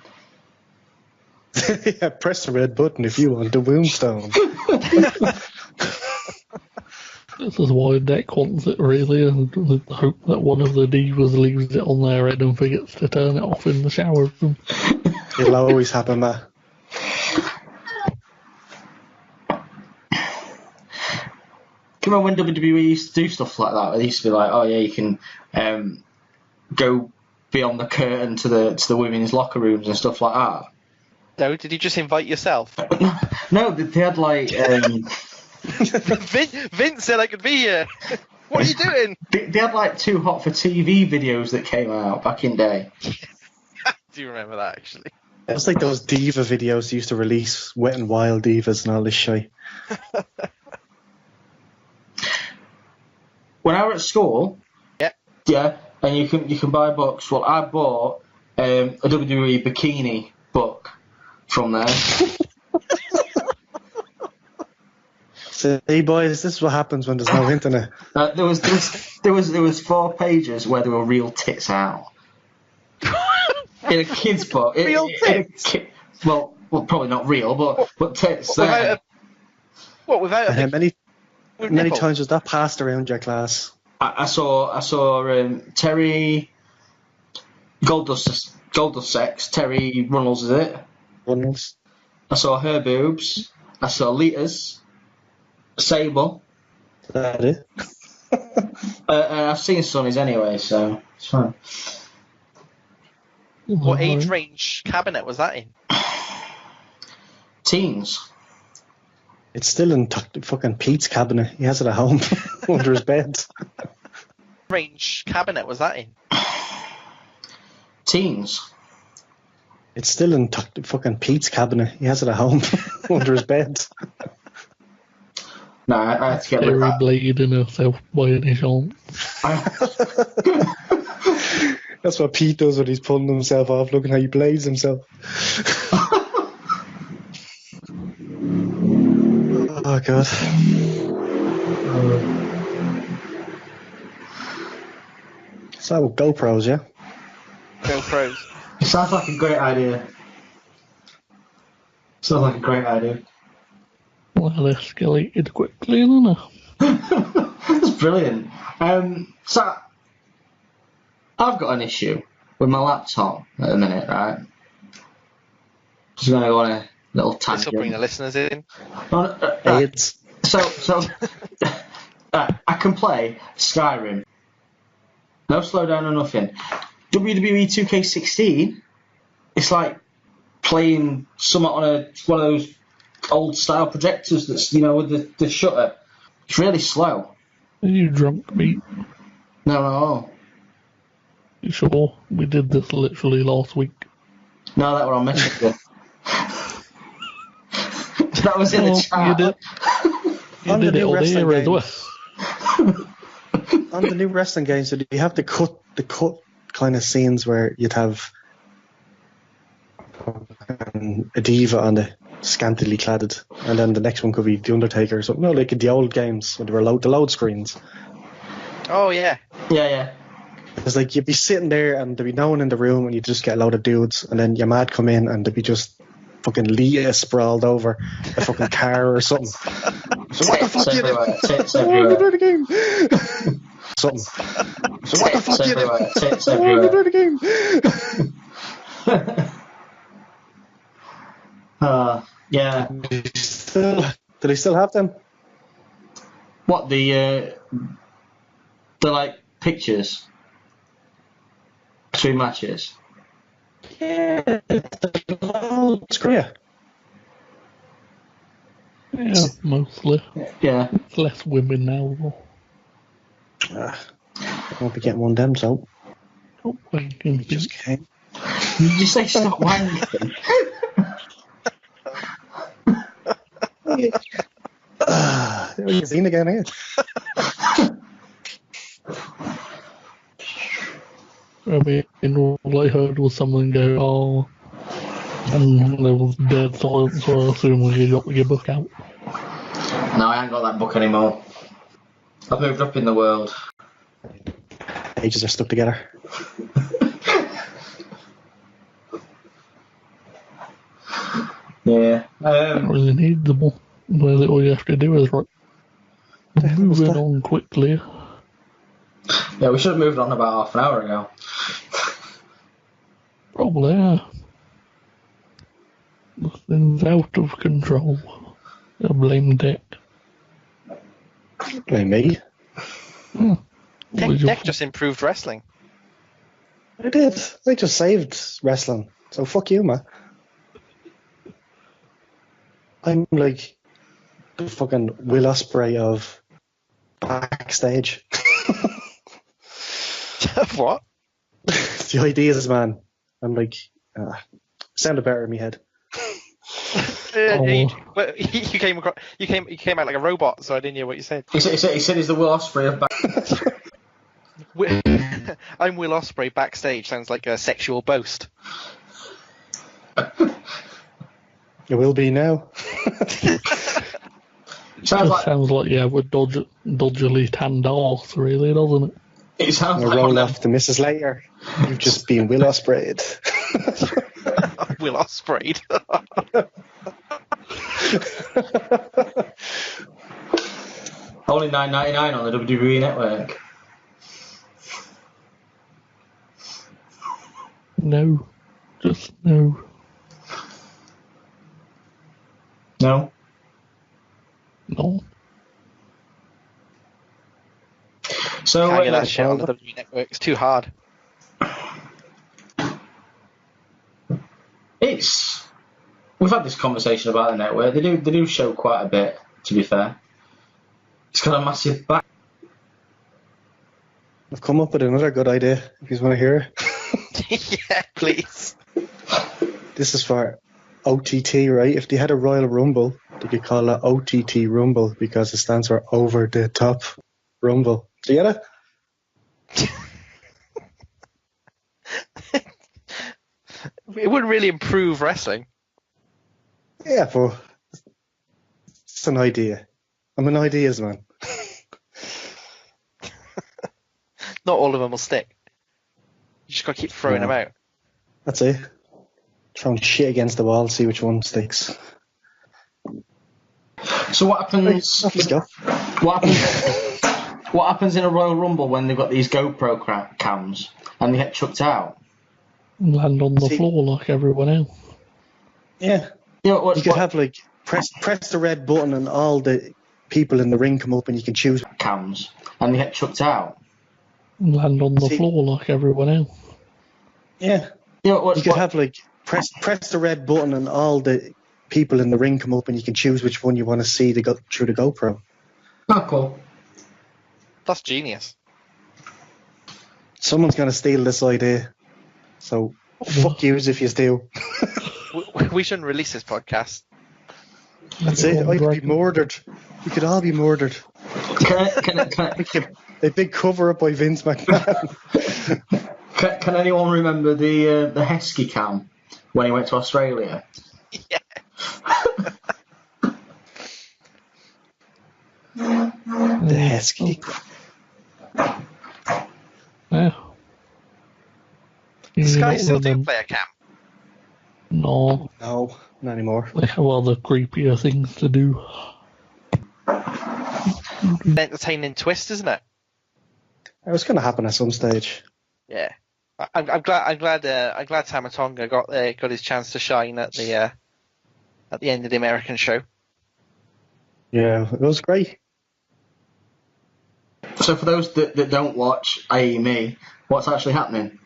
Yeah, press the red button if you want the Wombstone. This is why Deck wants it, really, and with the hope that one of the divas leaves it on their head and forgets to turn it off in the shower room. It'll always happen, Matt. Come on, when WWE used to do stuff like that, they used to be like, oh yeah, you can go beyond the curtain to the women's locker rooms and stuff like that. No, did you just invite yourself? No, they had like. Vince said I could be here. What are you doing? They had like Too Hot for TV videos that came out back in day. Do you remember that, actually? It was like those diva videos they used to release, Wet and Wild Divas and all this shit. When I was at school, yeah, and you can buy books. Well, I bought a WWE bikini book from there. See, boys, this is what happens when there's no internet. There was 4 pages where there were real tits out in a kid's book. Real tits? Well, probably not real, but tits. Without a Many times was that passed around your class? I saw Terry Goldust Sex. Terry Runnels, is it? Runnels. I saw her boobs. I saw Lita's. Sable. Is that it? I've seen Sonny's anyway, so it's fine. What age range cabinet was that in? Teens. It's still in fucking Pete's cabinet. He has it at home under his bed. Range cabinet was that in? Teens. It's still in fucking Pete's cabinet. He has it at home under his bed. No, I had to get rid of that. Blading herself by any chance. That's what Pete does when he's pulling himself off, looking how he blades himself. Oh, God. So, GoPros, yeah? GoPros. Sounds like a great idea. Well, that escalated quickly, didn't it? That's brilliant. So, I've got an issue with my laptop at the minute, right? Just going to go on a little tangent. This will bring the listeners in. AIDS. So I can play Skyrim. No slowdown or nothing. WWE 2K16, it's like playing something on one of those old style projectors that's, with the shutter. It's really slow. Are you drunk, mate? No. You sure? We did this literally last week. No, that were on Messenger. That was in the chat. You did it on here as well. On the new wrestling games, so do you have the cut kind of scenes where you'd have a diva on the scantily cladded, and then the next one could be the Undertaker or something? No, like in the old games when there were the load screens. Oh yeah. Yeah. It's like you'd be sitting there and there'd be no one in the room, and you'd just get a load of dudes, and then your mad come in and there'd be just fucking Leah sprawled over a fucking car or something. So what the fuck you doing? Tits everywhere. The game. Something. So what the fuck you doing? Tits everywhere. The game. Yeah. Do they still have them? What, the like pictures between matches? Yeah, it's great. Yeah, mostly. Yeah. It's less women now, though. I won't be getting one of them, so. Stop wanking. Just came. Did you say stop wanking? You've seen again, eh? I mean, all I heard was someone go, oh, and there was dead silence, so I assume you got your book out. No, I ain't got that book anymore. I've moved up in the world. Ages are stuck together. Yeah. Don't really need the book. Well, all you have to do is move it on quickly. Yeah, we should have moved on about half an hour ago. Probably, yeah. This thing's out of control. I blame Dick. Blame me. Dick just improved wrestling. I did. I just saved wrestling. So fuck you, man. I'm like the fucking Will Ospreay of backstage. What? The ideas, man. I'm like, sounded better in my head. You came out like a robot, so I didn't hear what you said. He said he's the Will Ospreay of back. I'm Will Ospreay backstage. Sounds like a sexual boast. It will be now. Sounds like you have a dodgily tanned arse, really, doesn't it? It sounds like roll off to Mrs. Later. You've just been Will Ospreyed. Will Ospreay. Only $9.99 on the WWE network. No. Just no. No? No. So Can't get that shit on the WWE network. It's too hard. We've had this conversation about the network. They do show quite a bit, to be fair. It's got a massive back. I've come up with another good idea, if you want to hear it. Yeah, please. This is for OTT, right? If they had a Royal Rumble, they could call it OTT Rumble because it stands for Over the Top Rumble. Do you get it? It wouldn't really improve wrestling. Yeah, but it's an idea. I'm an ideas man. Not all of them will stick. You just got to keep throwing them out. That's it. Throwing shit against the wall, see which one sticks. So what happens? What happens in a Royal Rumble when they've got these GoPro cams and they get chucked out? Land on the floor like everyone else. Yeah. You could have like press the red button and all the people in the ring come up and you can choose cams and they get chucked out. Land on the floor like everyone else. Yeah. You could have like press the red button and all the people in the ring come up and you can choose which one you want to see to go through the GoPro. Oh, cool. That's genius. Someone's going to steal this idea. So, fuck yous if you steal. We shouldn't release this podcast. That's it. I could be murdered. We could all be murdered. Can A big cover up by Vince McMahon. can anyone remember the Heskey cam when he went to Australia? Yeah. The Heskey. Yeah. Does Sky You still don't do remember- player cam? No, No, not anymore. they have other creepier things to do. An entertaining twist, isn't it? It was going to happen at some stage. Yeah. I'm glad Tamatonga got his chance to shine at the end of the American show. Yeah, it was great. So for those that don't watch, i.e. me, what's actually happening?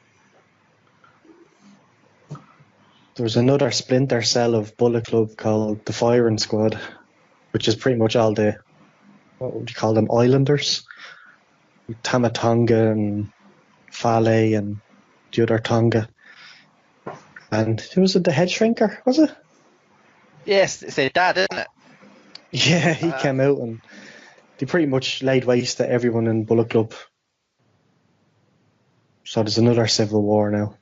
There was another splinter cell of Bullet Club called the Firing Squad, which is pretty much all the, what would you call them, islanders? Tamatonga and Fale and the other Tonga. And who was it, the head shrinker, was it? Yes, it's their dad, isn't it? Yeah, he came out and they pretty much laid waste to everyone in Bullet Club. So there's another civil war now.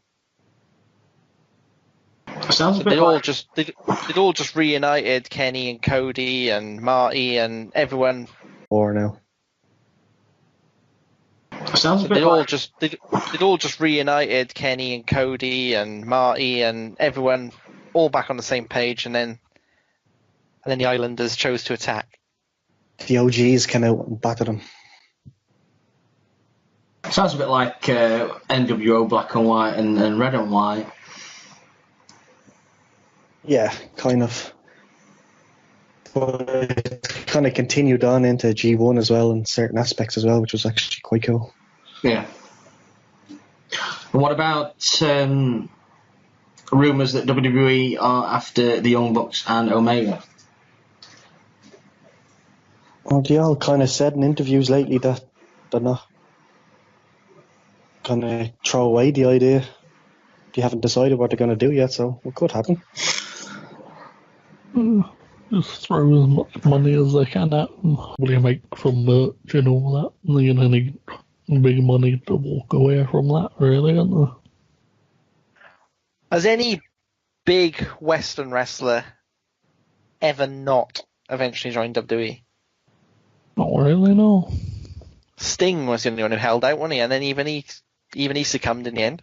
Sounds a bit They'd like... all just reunited Kenny and Cody and Marty and everyone. War now. Sounds a bit They'd like... all just reunited Kenny and Cody and Marty and everyone all back on the same page, and then the Islanders chose to attack. The OGs came out and battered them. Sounds a bit like NWO Black and White and Red and White. Yeah, kind of. But it kind of continued on into G1 as well in certain aspects as well, which was actually quite cool. Yeah. And what about rumours that WWE are after the Young Bucks and Omega? Well, they all kind of said in interviews lately that they're not going to throw away the idea. They haven't decided what they're going to do yet, so it could happen. Just throw as much money as they can at them. Probably make some merch and all that. They're gonna need big money to walk away from that, really, aren't they? Has any big Western wrestler ever not eventually joined WWE? Not really, no. Sting was the only one who held out, wasn't he? And then even he succumbed in the end.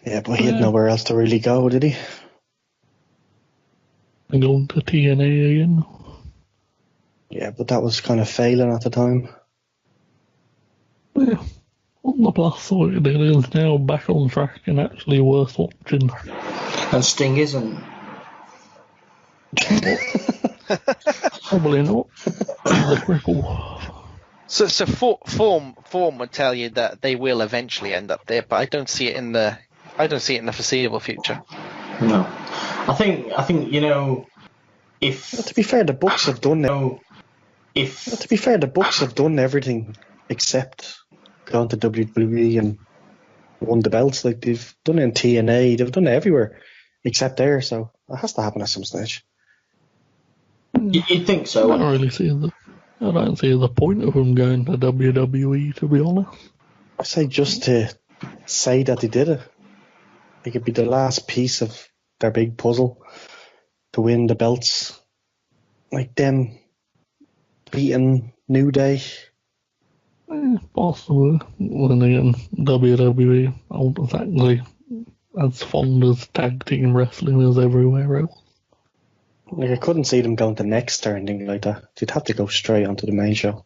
Yeah, but he had nowhere else to really go, did he? And going to TNA again. Yeah, but that was kind of failing at the time. Yeah. On the plus side, it is now back on track and actually worth watching. And Sting isn't. Probably not. He's a cripple. So form would tell you that they will eventually end up there, but I don't see it in the foreseeable future. No. I think you know, if... To be fair, the Bucks have done it. To be fair, the Bucks have done everything except gone to WWE and won the belts. Like, they've done it in TNA, they've done it everywhere except there, so it has to happen at some stage. You'd think so. I don't see the point of them going to WWE, to be honest. I say just to say that they did it. It could be the last piece of their big puzzle to win the belts. Like them beating New Day. Possibly. Then again, WWE aren't exactly as fond as tag team wrestling as everywhere else. Like, I couldn't see them going to Next or anything like that. You'd have to go straight onto the main show.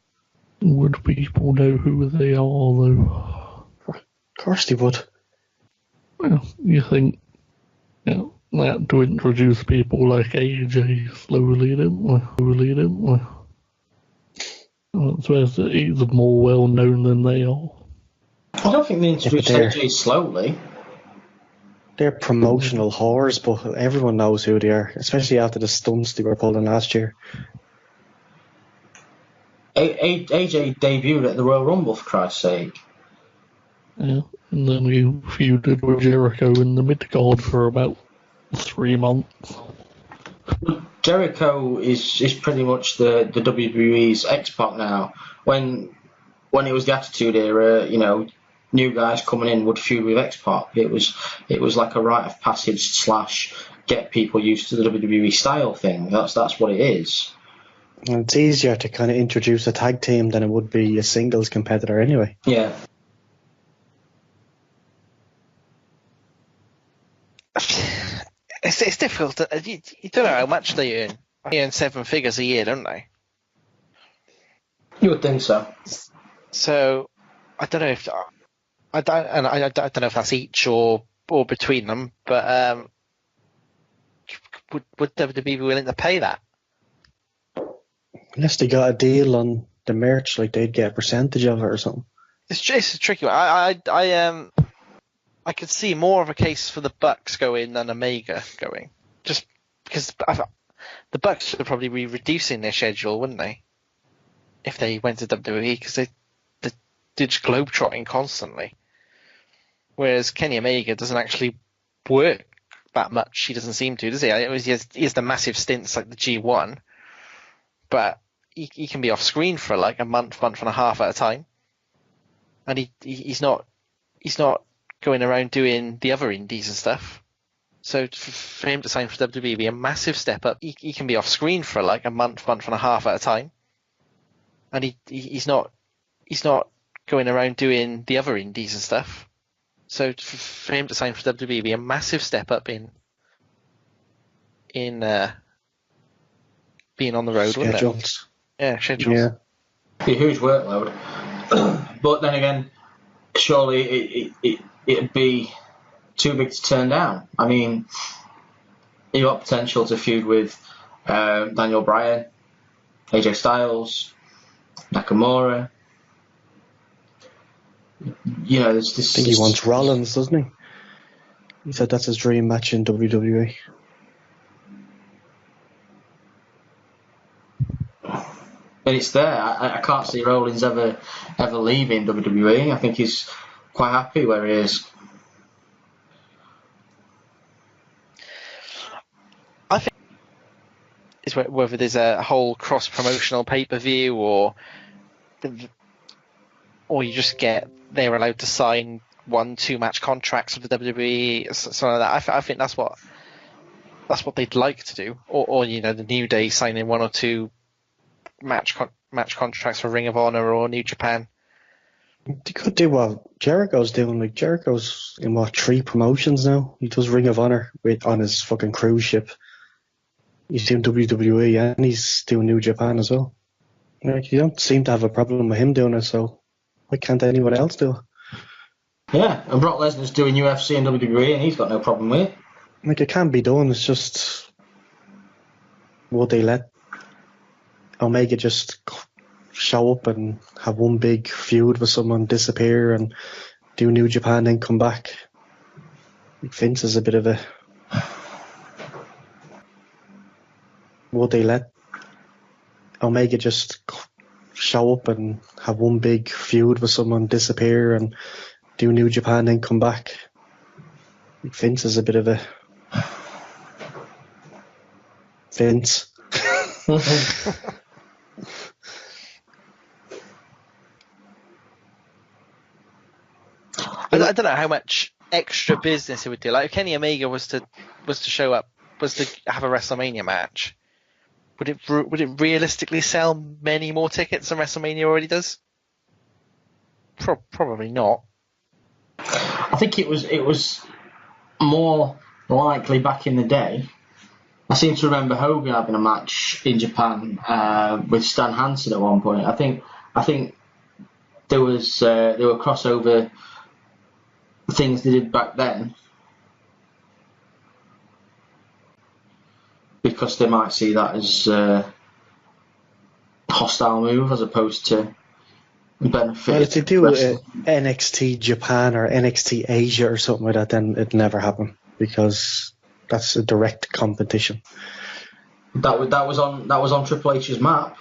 Would people know who they are, though? Of course they would. Well, you think, they had to introduce people like AJ slowly, didn't they? I suppose that he's more well known than they are. I don't think they introduced AJ slowly. They're promotional whores, but everyone knows who they are, especially after the stunts they were pulling last year. AJ debuted at the Royal Rumble, for Christ's sake. Yeah. And then he feuded with Jericho in the mid-card for about 3 months. Jericho is pretty much the WWE's X-Pac now. When it was the Attitude Era, new guys coming in would feud with X-Pac. It was like a rite of passage / get people used to the WWE style thing. That's what it is. And it's easier to kind of introduce a tag team than it would be a singles competitor anyway. Yeah. It's difficult. You don't know how much they earn. They earn 7 figures a year, don't they? You would think so. So I don't know if I don't know if that's each or between them, but would WWE be willing to pay that? Unless they got a deal on the merch, like they'd get a percentage of it or something. It's a tricky one. I could see more of a case for the Bucks going than Omega going, just because the Bucks would probably be reducing their schedule, wouldn't they, if they went to WWE, because they did globetrotting constantly, whereas Kenny Omega doesn't actually work that much. He doesn't seem to, does he? He has the massive stints like the G1, but he can be off screen for like a month and a half at a time, and he's not going around doing the other indies and stuff. So for him to sign for WWE would be a massive step up. He can be off screen for like a month and a half at a time, and he's not going around doing the other indies and stuff. So for him to sign for WWE would be a massive step up in being on the road, wouldn't it? Schedules. Yeah, schedules. Yeah. Be a huge workload. But then again, surely it'd be too big to turn down. I mean, you got potential to feud with Daniel Bryan, AJ Styles, Nakamura. There's this. I think he wants Rollins, doesn't he? He said that's his dream match in WWE. But it's there. I can't see Rollins ever leaving WWE. I think he's quite happy where he is. I think it's whether there's a whole cross-promotional pay-per-view or you just they're allowed to sign 1-2 match contracts with the WWE, something like that. I think that's what they'd like to do, or the New Day signing 1 or 2 match contracts for Ring of Honor or New Japan. They could do what Jericho's doing. Like, Jericho's in 3 promotions now. He does Ring of Honor on his fucking cruise ship. He's doing WWE and he's doing New Japan as well. Like, you don't seem to have a problem with him doing it, so why can't anyone else do it? Yeah, and Brock Lesnar's doing UFC and WWE and he's got no problem with it. Like, it can be done. It's just, would they let Omega just show up and have one big feud with someone, disappear and do New Japan, then come back? Vince is a bit of a... Would they let Omega just show up and have one big feud with someone, disappear and do New Japan, then come back? Vince is a bit of a... Vince. I don't know how much extra business it would do. Like, if Kenny Omega was to show up, was to have a WrestleMania match, would it realistically sell many more tickets than WrestleMania already does? Probably not. I think it was more likely back in the day. I seem to remember Hogan having a match in Japan with Stan Hansen at one point. I think there were crossover things they did back then, because they might see that as a hostile move as opposed to benefit. Well, if they do NXT Japan or NXT Asia or something like that, then it'd never happen, because that's a direct competition. That was on Triple H's map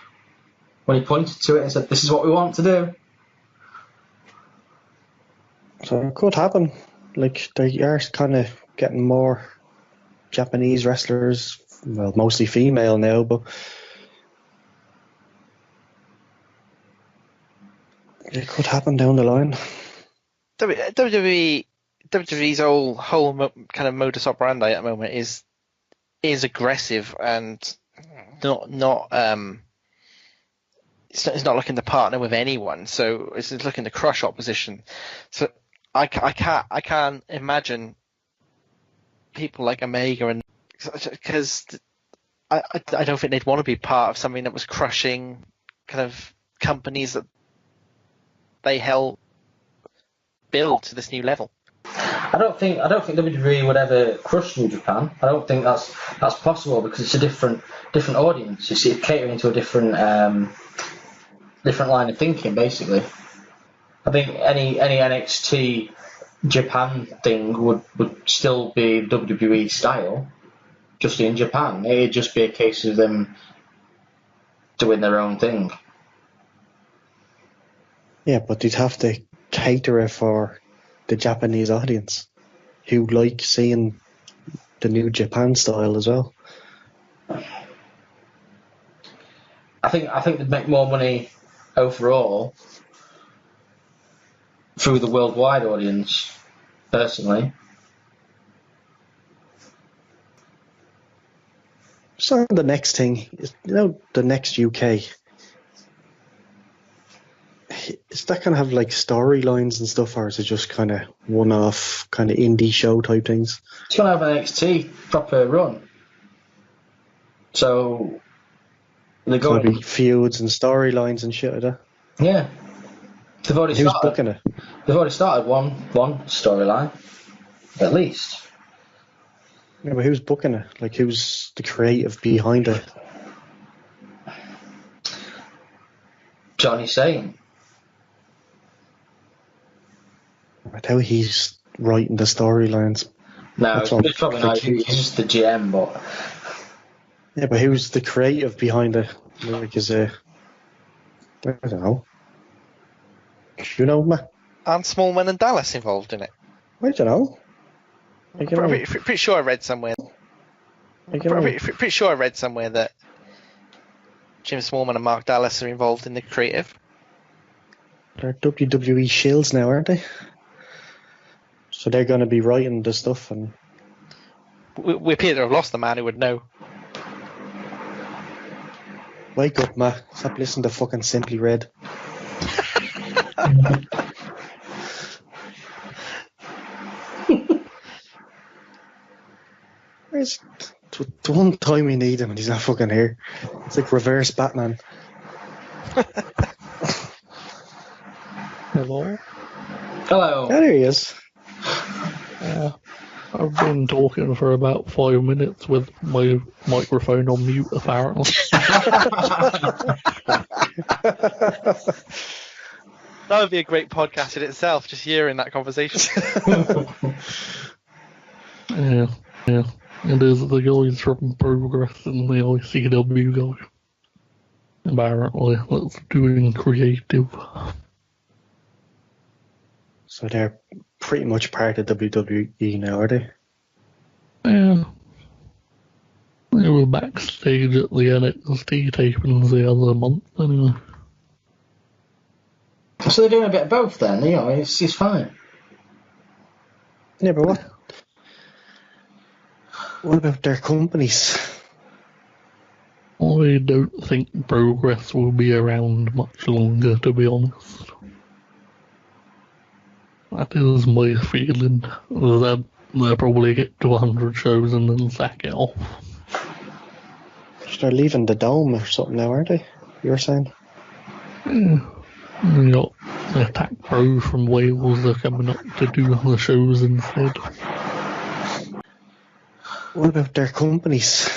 when he pointed to it and said, "This is what we want to do." So it could happen. Like, they are kind of getting more Japanese wrestlers, well, mostly female now, but it could happen down the line. WWE's whole kind of modus operandi at the moment is aggressive and not it's not looking to partner with anyone, so it's looking to crush opposition. So I can't imagine people like Omega, and because I don't think they'd want to be part of something that was crushing kind of companies that they help build to this new level. I don't think WWE would ever crush New Japan. I don't think that's possible, because it's a different audience. You see, it's catering to a different line of thinking, basically. I think any NXT Japan thing would still be WWE style, just in Japan. It'd just be a case of them doing their own thing. Yeah, but they'd have to cater it for the Japanese audience, who like seeing the New Japan style as well. I think they'd make more money overall through the worldwide audience, personally. So the next thing is, the next UK. Is that going to have like storylines and stuff, or is it just kind of one-off, kind of indie show type things? It's going to have an NXT proper run. So they're going to be feuds and storylines and shit like that. Yeah, they've already Who's started. booking it? They've already started one storyline, at least. Yeah, but who's booking it? Like, who's the creative behind it? Johnny Sane. I tell he's writing the storylines. No, it's probably not. He's just the GM, but... Yeah, but who's the creative behind it? Like, is I don't know. You know, Matt? Aren't Smallman and Dallas involved in it? I don't know. Pretty sure I read somewhere. Pretty sure I read somewhere that Jim Smallman and Mark Dallas are involved in the creative. They're WWE shills now, aren't they? So they're going to be writing the stuff, and we appear to have lost the man who would know. Wake up, Matt. Stop listening to fucking Simply Red. Where's the one time we need him and he's not fucking here? It's like reverse Batman. Hello? Hello. Oh, there he is. I've been talking for about 5 minutes with my microphone on mute, apparently. That would be a great podcast in itself, just hearing that conversation. Yeah. It is the guys from Progress and the ICW guy. Apparently, that's doing creative. So they're pretty much part of WWE now, are they? Yeah. They were backstage at the NXT tapings the other month, anyway. So they're doing a bit of both then, it's fine. Yeah, but what about their companies? I don't think Progress will be around much longer, to be honest. That is my feeling. They'll probably get to 100 shows and then sack it off. They're leaving the Dome or something now, aren't they? You were saying? Yeah. We got the Attack Pro from Wales. They're coming up to do the shows instead. What about their companies?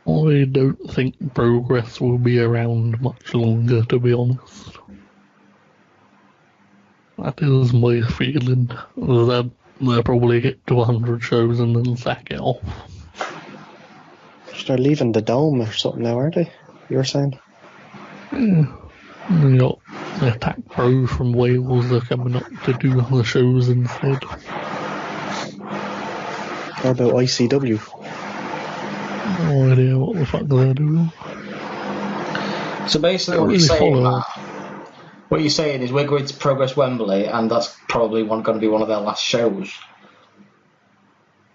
I don't think Progress will be around much longer, to be honest. That is my feeling. They'll probably get to 100 shows and then sack it off. They're leaving the Dome or something now, aren't they? You were saying? Yeah. We got The Attack Pros from Wales are coming up to do the shows instead. How about ICW? No idea what the fuck they're doing. So basically, Don't what you're really saying, follow. Matt, what you're saying is we're going to Progress Wembley, and that's probably going to be one of their last shows.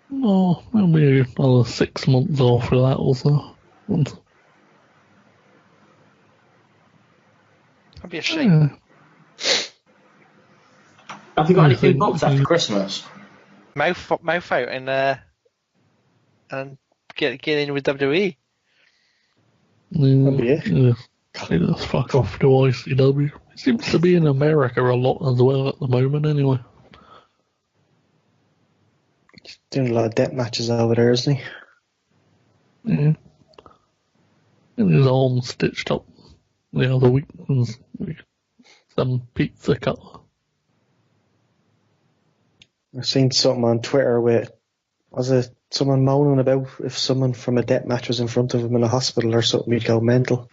No, maybe another 6 months after that or so. That'd be a shame. Have you got I anything think booked after Christmas? Mouth out and get in with WWE. That'd be it. Yeah. Just fuck off to ICW. It seems to be in America a lot as well at the moment anyway. He's doing a lot of death matches over there, isn't he? Yeah. And his arm stitched up the other week with some pizza cutter. I've seen something on Twitter with, was it someone moaning about if someone from a death match was in front of him in a hospital or something, he'd go mental.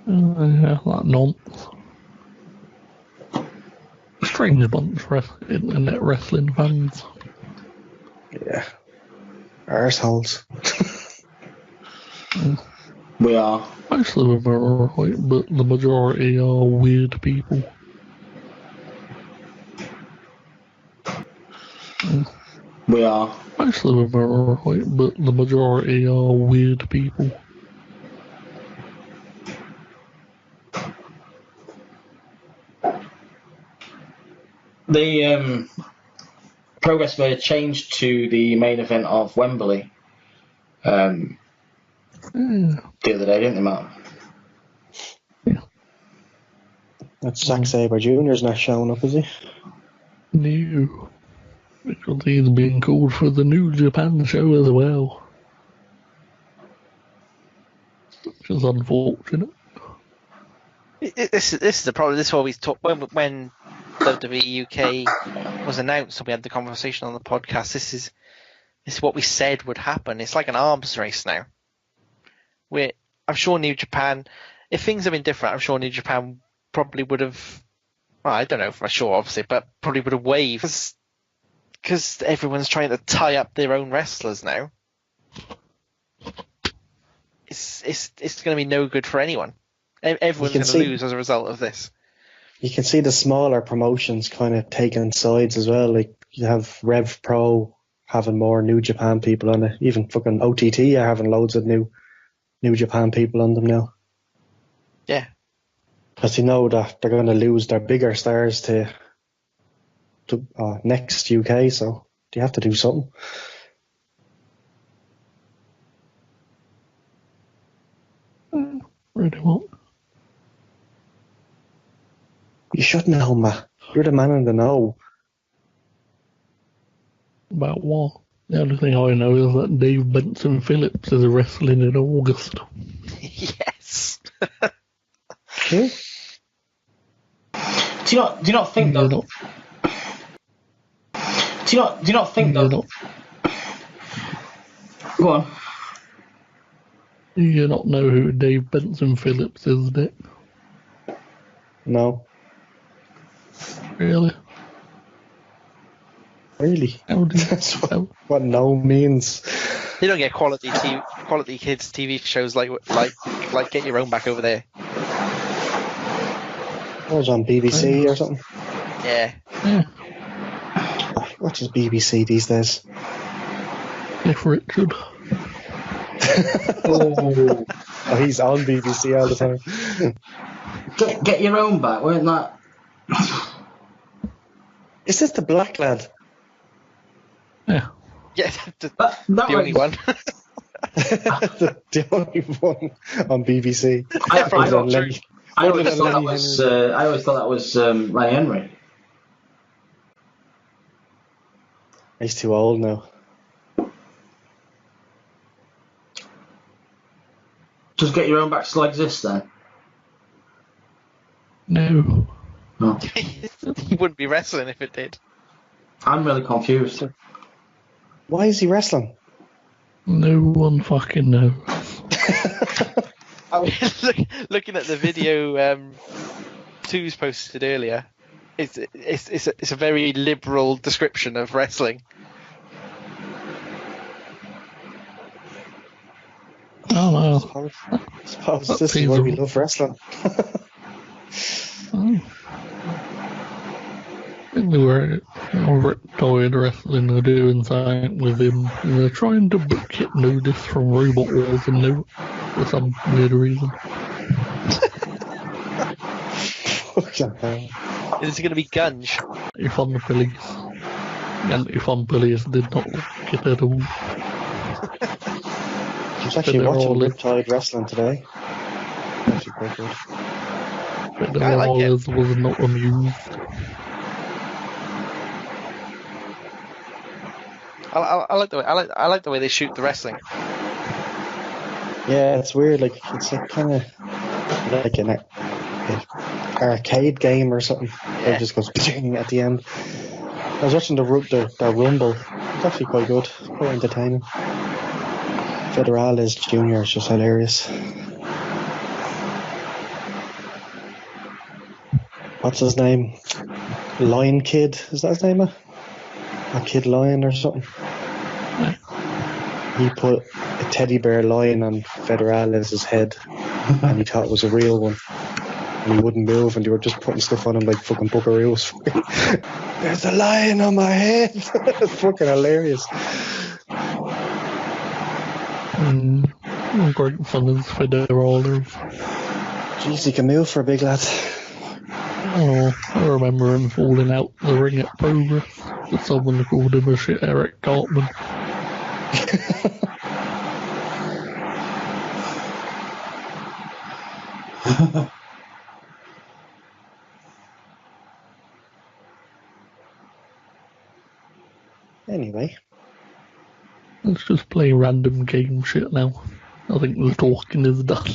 Yeah, that nonsense. Strange bunch of internet wrestling fans. Yeah. Arseholes. We are. Most of them are alright, but the majority are weird people. We are. Most of them are alright, but the majority are weird people. The Progress were changed to the main event of Wembley the other day, didn't they, Matt? That's Zack Sabre Jr.'s not showing up, is he? No. Because he's being called for the New Japan show as well. Which is unfortunate. This is the problem. This is what we talked when WWE UK was announced and we had the conversation on the podcast. This is what we said would happen. It's like an arms race now. I'm sure New Japan, if things had been different, I'm sure New Japan probably would have, well, I don't know for sure, obviously, but probably would have waved because everyone's trying to tie up their own wrestlers now. It's going to be no good for anyone. Everyone's going to lose as a result of this. You can see the smaller promotions kind of taking sides as well. Like you have Rev Pro having more New Japan people on it. Even fucking OTT are having loads of New Japan people on them now. Yeah. Because you know that they're going to lose their bigger stars to next UK, so they have to do something. Really won't. You should know, Matt. You're the man in the know. About what? The only thing I know is that Dave Benson Phillips is wrestling in August. Yes. Who? Do you not think though? Do you not think though? Go on. Do you not know who Dave Benson Phillips is, Dick? No. Really? Really? How do you, That's what no means. You don't get quality kids TV shows like Get Your Own Back over there. What was on BBC or something? Yeah. I watch BBC these days. Cliff Richard. Oh, he's on BBC all the time. Get Your Own Back, weren't that? Is this the black lad? Yeah. Yeah, the That only one. the only one on BBC. I always thought that was Ray Henry. He's too old now. Does Get Your Own Back still exist then? No. No. He wouldn't be wrestling if it did. I'm really confused. Why is he wrestling? No one fucking knows. Looking at the video Twos posted earlier. It's a very liberal description of wrestling. Oh no. Suppose That this is pays why a- we love wrestling. Oh. They were Riptide Wrestling are doing something with him. And they're trying to get notice from Robot Wars and no for some weird reason. Fucking hell. Is it going to be Gunge? Anti-Fun Police. Anti-Fun Police did not like it at all. I was actually they're watching all in- Riptide Wrestling today. Actually quite good. But the I like it. Rollers was not amused. I like the way I like the way they shoot the wrestling. Yeah, it's weird. Like it's like kind of like an arcade game or something. Yeah. It just goes at the end. I was watching the Rumble. It's actually quite good, quite entertaining. Federales Jr. is just hilarious. What's his name? Lion Kid, is that his name? Or Kid Lion or something? He put a teddy bear lion on Federales' head and he thought it was a real one. And he wouldn't move and they were just putting stuff on him like fucking buckaroos. There's a lion on my head! It's fucking hilarious. Great fun is for the Rollers. Jeez, he can move for a big lad. Oh, I remember him falling out the ring at Progress. But someone called him a shit Eric Cartman. Anyway. Let's just play random game shit now. I think the talking is done.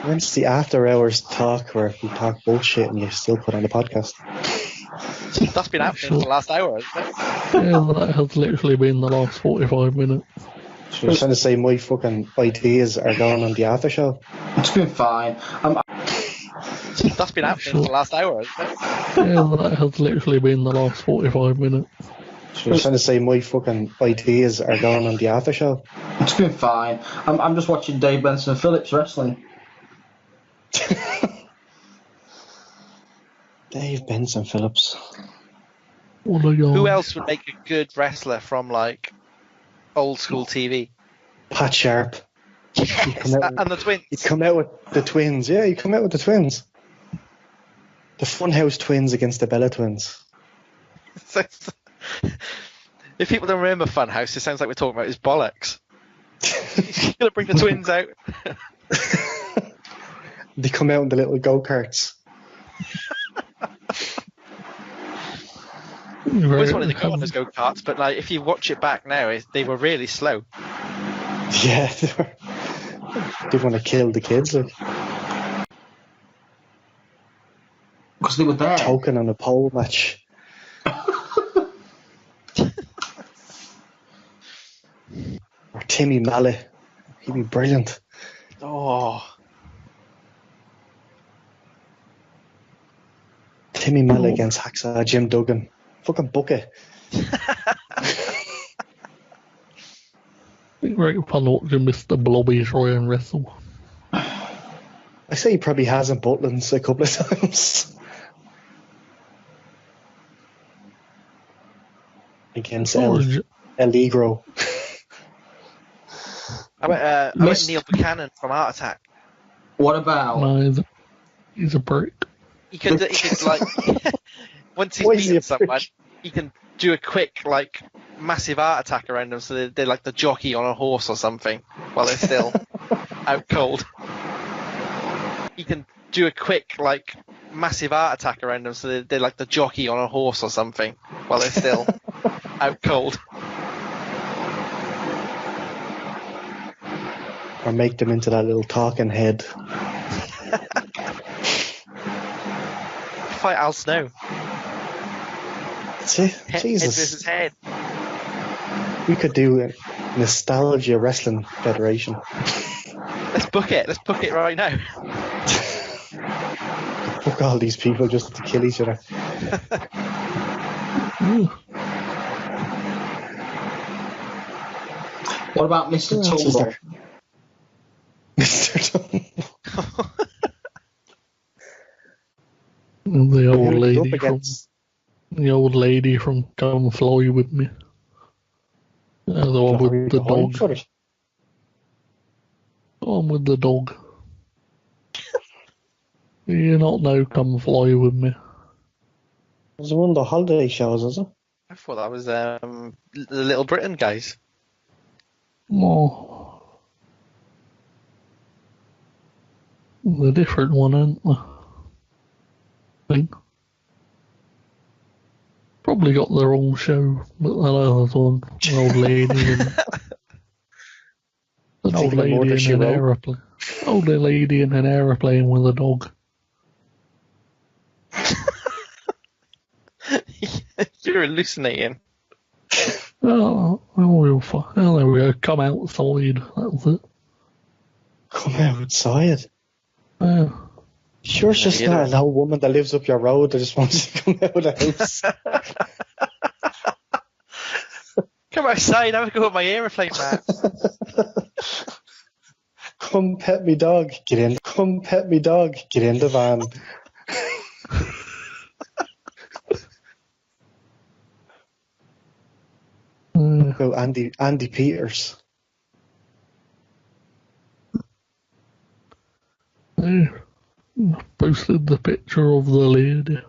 When's the after hours talk where we talk bullshit and you still put on the podcast? That's been happening for the last hour, hasn't it? Yeah, that has literally been the last 45 minutes. So you're trying to say my fucking ideas are going on the after show? It's been fine. That's been happening for the last hour, isn't it? Yeah, that has literally been the last 45 minutes. So you're trying to say my fucking ideas are going on the after show? It's been fine. I'm just watching Dave Benson Phillips wrestling. Dave Benson Phillips. What are y'all? Who else would make a good wrestler from like old school TV? Pat Sharp. Yes, and the twins. He'd come out with the twins. Yeah, he'd come out with the twins. The Funhouse twins against the Bella twins. If people don't remember Funhouse, it sounds like we're talking about his bollocks. He's gonna bring the twins out. They come out in the little go-karts. I always wanted to go on those go-karts, but like if you watch it back now, they were really slow. Yeah, they want to kill the kids. Like. Because they were there. Token on a pole match. Or Timmy Mallet. He'd be brilliant. Oh, Timmy Mallet against Hacksaw Jim Duggan. Fucking book it. Right upon watching Mr. Blobby try and wrestle. I say he probably has in Butlins a couple of times. Against El Negro. how about Neil Buchanan from Heart Attack? What about? No, he's a prick. He could like once he's Why is he beaten a someone, prick? he can do a quick like massive heart attack around them, so they're like the jockey on a horse or something while they're still out cold. He can do a quick like massive heart attack around them, so they're like the jockey on a horse or something while they're still out cold. Or make them into that little talking head. Fight Al Snow. That's it. Head Jesus. versus head. We could do a Nostalgia Wrestling Federation. Let's book it. Let's book it right now. Fuck all these people just to kill each other. What about Mr. Who else is Tumble? there? Mr. Tumble. The old Who would he go lady up from against? Come Fly With Me. The one with the dog. For it. The one with the dog. You not know Come Fly With Me. There's one of the holiday shows, is it? I thought that was the Little Britain guys. Oh. The different one, ain't they? I think. Probably got the wrong show, but that other one, an old lady and an old Thinking of Murder, lady in She an Wrote? aeroplane. Old lady in an aeroplane with a dog. You're hallucinating. Oh, there we go. Come outside. That was it. Come outside. Yeah. Sure, it's just Yeah, not an old woman that lives up your road that just wants to come out of the house. Come outside, have a go at my aeroplane, man. Come pet me dog, get in. Come pet me dog, get in the van. Go Andy Peters. Yeah. Posted the picture of the lady.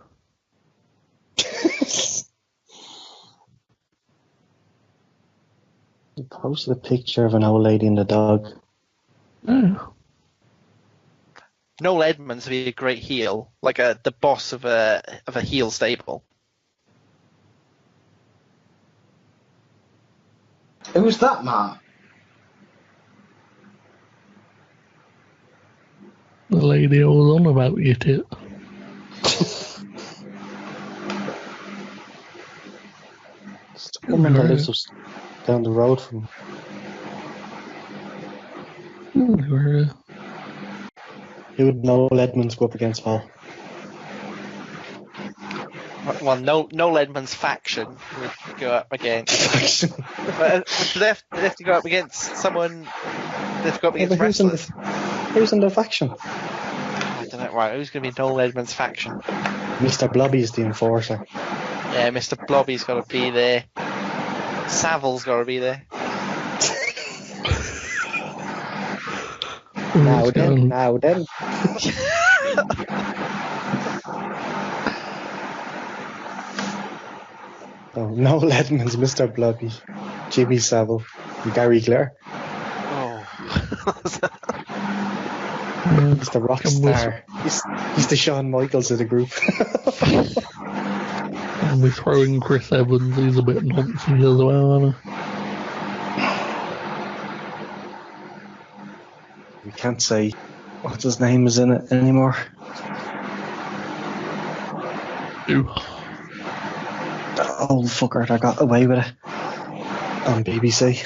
He posted a picture of an old lady and a dog. Yeah. Noel Edmonds would be a great heel, like the boss of a heel stable. Who's that, Mark? The lady I was on about, you tit. It's the woman that lives down the road from. Where, Who would Noel Edmonds go up against, Paul? Well, Noel Edmonds' faction would go up against. But they have to go up against someone. They have to go up against wrestlers. Who's in the faction? I don't know. Right, who's going to be Noel Edmonds' faction? Mr. Blobby's the enforcer. Yeah, Mr. Blobby's got to be there. Savile's got to be there. Now then. Oh, Noel Edmonds, Mr. Blobby, Jimmy Savile, and Gary Clare. Oh. He's the rock star. He's the Shawn Michaels of the group. and we're throwing Chris Evans, he's a bit noncy as well, isn't he? We can't say what his name is in it anymore. Ew. The old fucker that got away with it on BBC.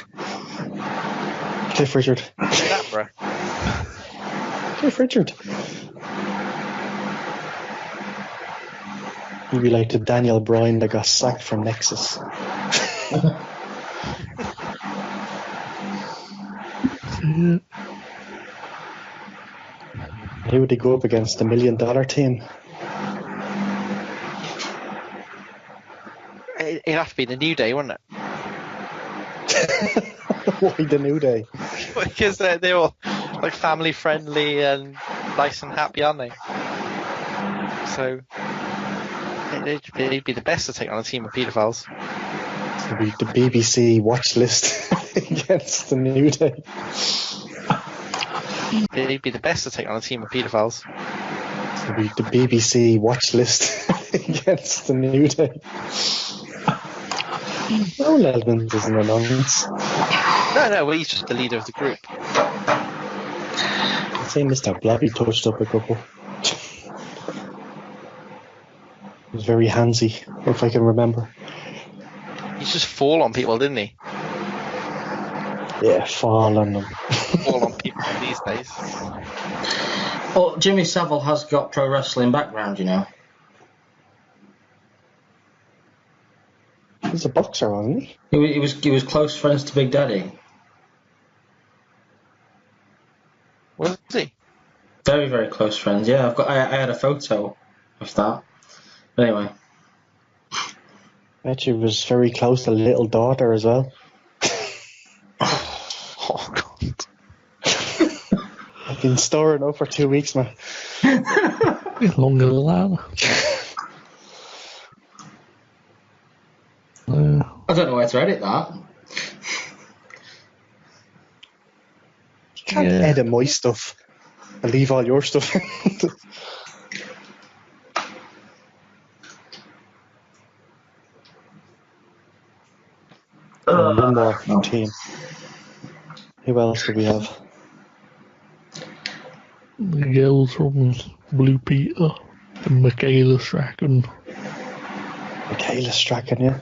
Cliff Richard. Capra. Cliff Richard. He'd be like the Daniel Bryan that got sacked from Nexus. Yeah. Who would he go up against? The $1 Million Team? It'd have to be the New Day, wouldn't it? Why the New Day? Because they're all like family friendly and nice and happy, aren't they? So it'd be the best to take on a team of paedophiles. It'd be the BBC watch list against the New Day. It'd be the best to take on a team of paedophiles. It'd be the BBC watch list against the New Day. Noel Edmonds isn't an audience. No, well, he's just the leader of the group. I'd say Mr. Blobby touched up a couple. He was very handsy, if I can remember. He just fall on people, didn't he? Yeah, fall on them. Fall on people with these days. Well, Jimmy Savile has got pro wrestling background, you know. He's a boxer, wasn't he? He was close friends to Big Daddy. Was he? Very, very close friends. Yeah, I had a photo of that. But anyway. Actually, was very close to Little Daughter as well. Oh God. I've been storing up for 2 weeks, man. It's longer than that. I don't know where to edit that. You can't edit my stuff and leave all your stuff. One more team. Who else do we have? The girls from Blue Peter and Michaela Strachan. Michaela Strachan, yeah.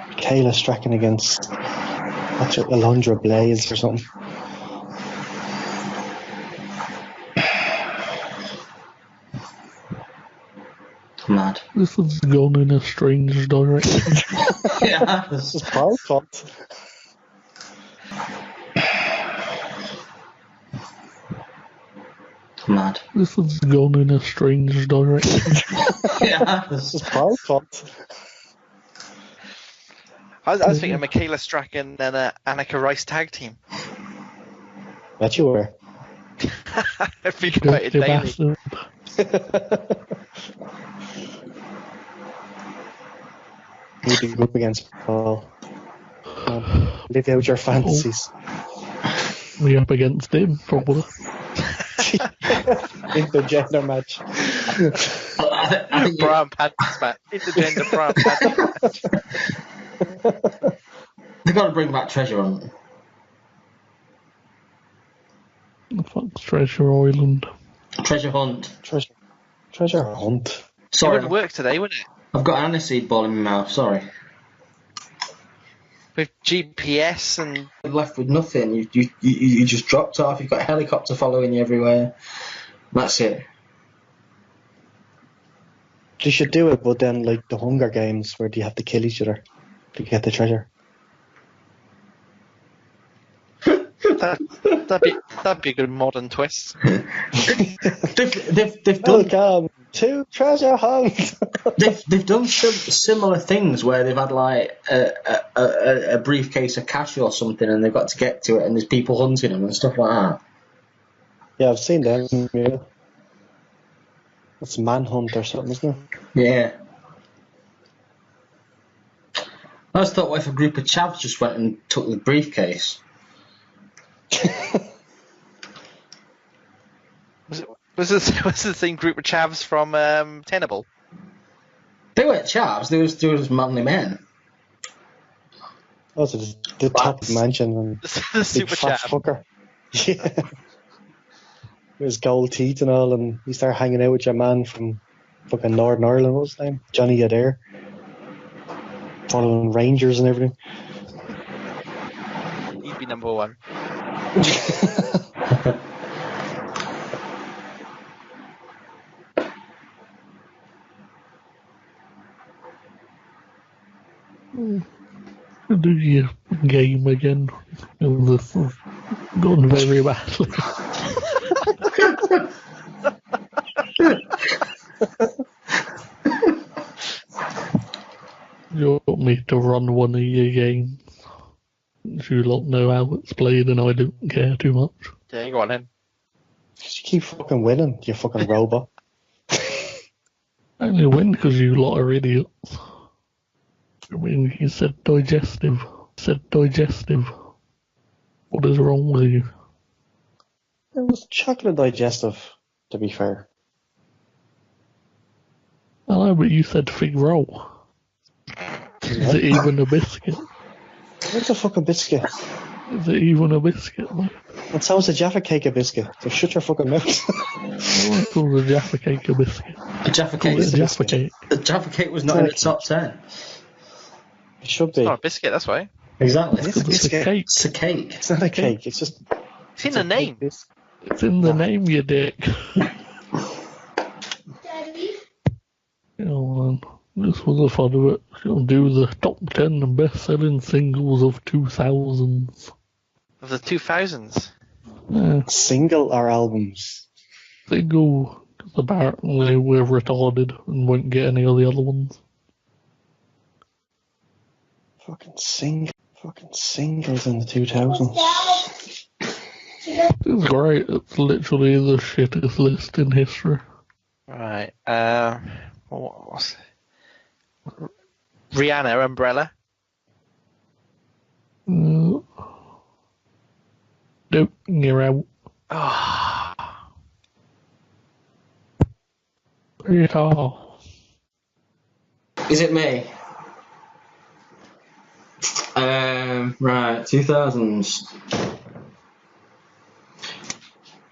Michaela Strachan against what's it, Alondra Blaze or something. Mad. This has gone in a strange direction. Yeah. This is Paul's fault. Mad. This has gone in a strange direction. Yeah. This is Paul's fault. I was thinking Michaela Strachan and Annika Rice tag team. Bet you were. I think about it Dirty daily. bastard. Who'd you go up against, Paul? Live out your fantasies. We up against him, probably. Intergender match. I think Brown Panties match. Intergender Brown Panties match. they've got to bring back Treasure Hunt. The fuck's Treasure Island? Treasure Hunt. Treasure hunt. It Sorry, wouldn't work today, would it? I've got an aniseed ball in my mouth. Sorry. With GPS and You're left with nothing. You just dropped off. You've got a helicopter following you everywhere. That's it. They should do it, but then like the Hunger Games where you have to kill each other to get the treasure. that'd be a good modern twist. They've done Welcome to Treasure Hunt. they've done similar things where they've had like a briefcase of cash or something, and they've got to get to it, and there's people hunting them and stuff like that. Yeah, I've seen them. Yeah. It's Manhunt or something, isn't it? Yeah. I just thought, what if a group of chavs just went and took the briefcase? Was this the same group of chavs from Tenable? They weren't chavs. They was manly men. Oh, so the top mansion and The big super fat chav. fucker. Yeah. With his gold teeth and all, and you start hanging out with your man from fucking Northern Ireland. What was his name? Johnny Adair. Following Rangers and everything. He'd be number one. Do your game again. And this has gone very badly. You want me to run one of your games? You lot know how it's played and I don't care too much. Yeah, go on then. You keep fucking winning, you fucking robot. I only win because you lot are idiots. I mean, you said digestive. What is wrong with you? It was chocolate digestive, to be fair. I know, but you said fig roll. Is it even a biscuit? What's a fucking biscuit? Is it even a biscuit, mate? And so is a Jaffa cake a biscuit. So shut your fucking mouth. I won't call the Jaffa cake a biscuit. The Jaffa Call cake. it a Jaffa cake. The Jaffa cake was not in the top 10. It should It's be. not a biscuit, that's why. Exactly. It's a It's a biscuit. cake. It's a cake. It's not a cake. It's just. It's in the name. It's It's in the name, you dick. You know, this was the fun of it. She'll do the top 10 best-selling singles of 2000s. Of the 2000s. Yeah, single or albums. single, because apparently we're retarded and won't get any of the other ones. Fucking singles in the 2000s. It's great. It's literally the shittest list in history. Right. What's Rihanna, Umbrella. Nope, you're out. Oh. Yeah. Is it me? Right, 2000s.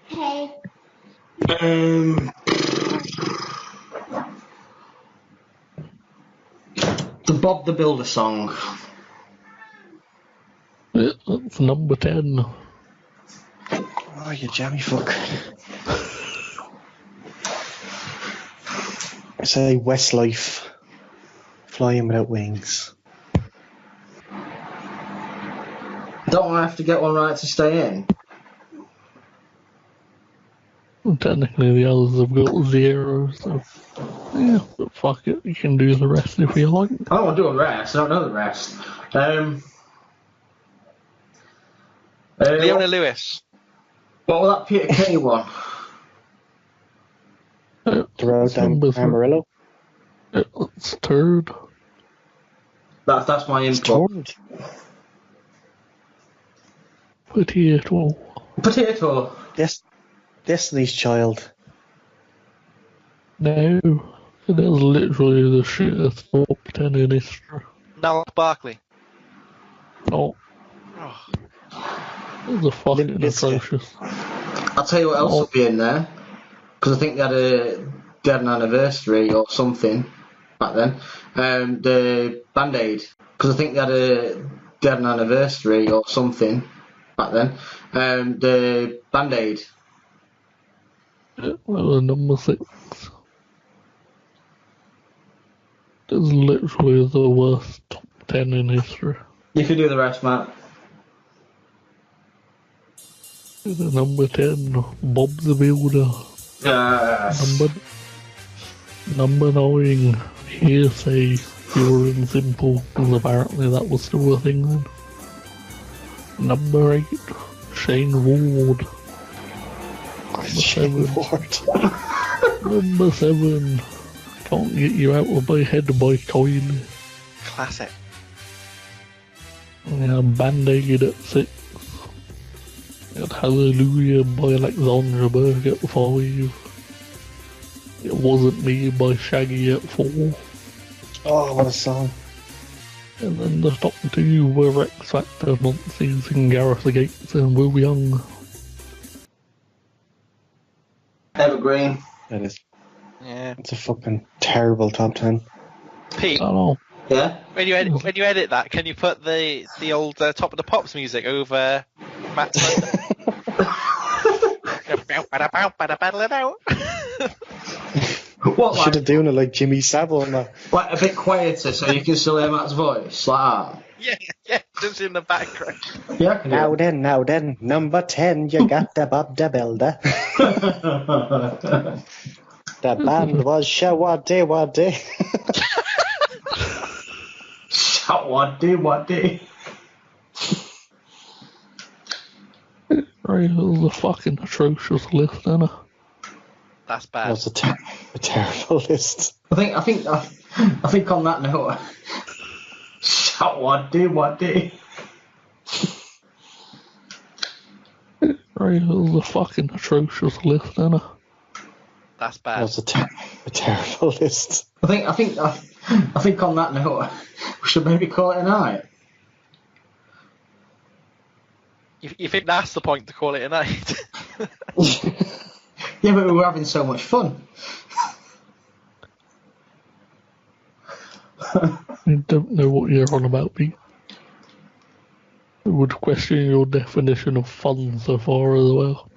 Hey. The Bob the Builder song. Yeah, that's number 10. Oh, you jammy fuck. I say Westlife. Flying Without Wings. Don't I have to get one right to stay in? Well, technically, the others have got 0, so yeah, but fuck it, you can do the rest if you like. I don't want to do a rest. I don't know the rest. Leona Lewis. What was that Peter Kay one? The Road It's Down number 3. Amarillo. It's 3rd. That's my It's input. turned. Potato. Potato. Yes. Destiny's Child. No, it is literally the shittest top 10 in history. Niall Barkley. No, Oh. it's a fucking Limp Bizkit. atrocious. I'll tell you what else will be in there. Because I think they had an anniversary or something back then. The Band-Aid. Because I think they had an anniversary or something back then. The Band-Aid. That was number 6. It's literally the worst top 10 in history. You can do the rest, Matt. Number 10, Bob the Builder. Yes. Number 9, Hearsay, Pure and Simple, because apparently that was still a thing then. Number 8, Shane Ward. Shane Ward. Number 7, Can't Get You Out of My Head by Kylie. Classic. Yeah, Band-Aid at 6. Got Hallelujah by Alexandra Burke at 5. It Wasn't Me by Shaggy at 4. Oh, what a song. And then the top 2 were X Factor, Monsees and Gareth Gates and Will Young. Evergreen. That is. Yeah. It's a fucking terrible top 10. Pete, I don't know. Yeah? when you edit that, can you put the old Top of the Pops music over Matt's What, Should like, have done it like Jimmy Savile and that. like a bit quieter so you can still hear Matt's voice? Like Yeah, just in the background. that? Yeah, I can do Now then, number 10, you got the Bob the Builder. it. The band was Shawaddy. Shout what do? Right, it was a fucking atrocious list, isn't it? That's That bad. was a terrible list. I think on that note, shout what do? Right, it was a fucking atrocious list, isn't it? That's That bad. was a terrible list. I think on that note, we should maybe call it a night. You think that's the point to call it a night? Yeah, but we were having so much fun. I don't know what you're on about, Pete. would question your definition of fun so far as well.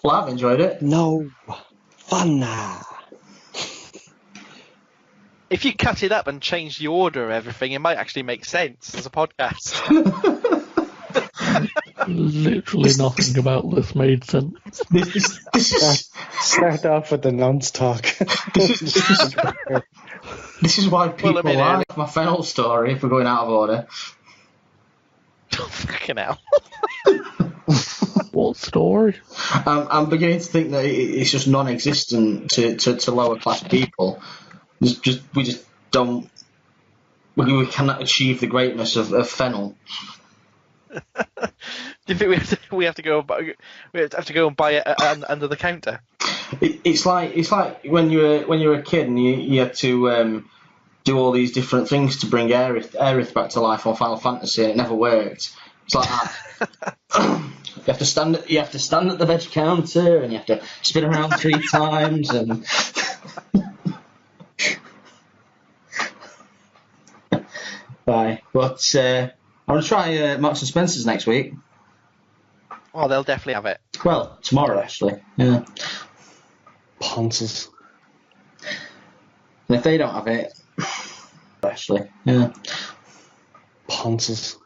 Well, I've enjoyed it. No. Fun. If you cut it up and change the order of everything, it might actually make sense as a podcast. Literally nothing about this made sense. This is Start off with the nonce talk. this is why people Well, I mean, like my fennel story if we're going out of order. Fucking hell. What story? I'm beginning to think that it's just non-existent to lower class people. We just don't. We cannot achieve the greatness of fennel. Do you think we have to go and buy it under the counter? It's like when you were a kid and you had to do all these different things to bring Aerith back to life on Final Fantasy, and it never worked. It's like that. You have to stand at the veg counter, and you have to spin around 3 times, and bye. But I'm gonna try Marks and Spencer's next week. Oh, they'll definitely have it. Well, tomorrow actually. Yeah. Ponces. And if they don't have it, actually, yeah. Ponces.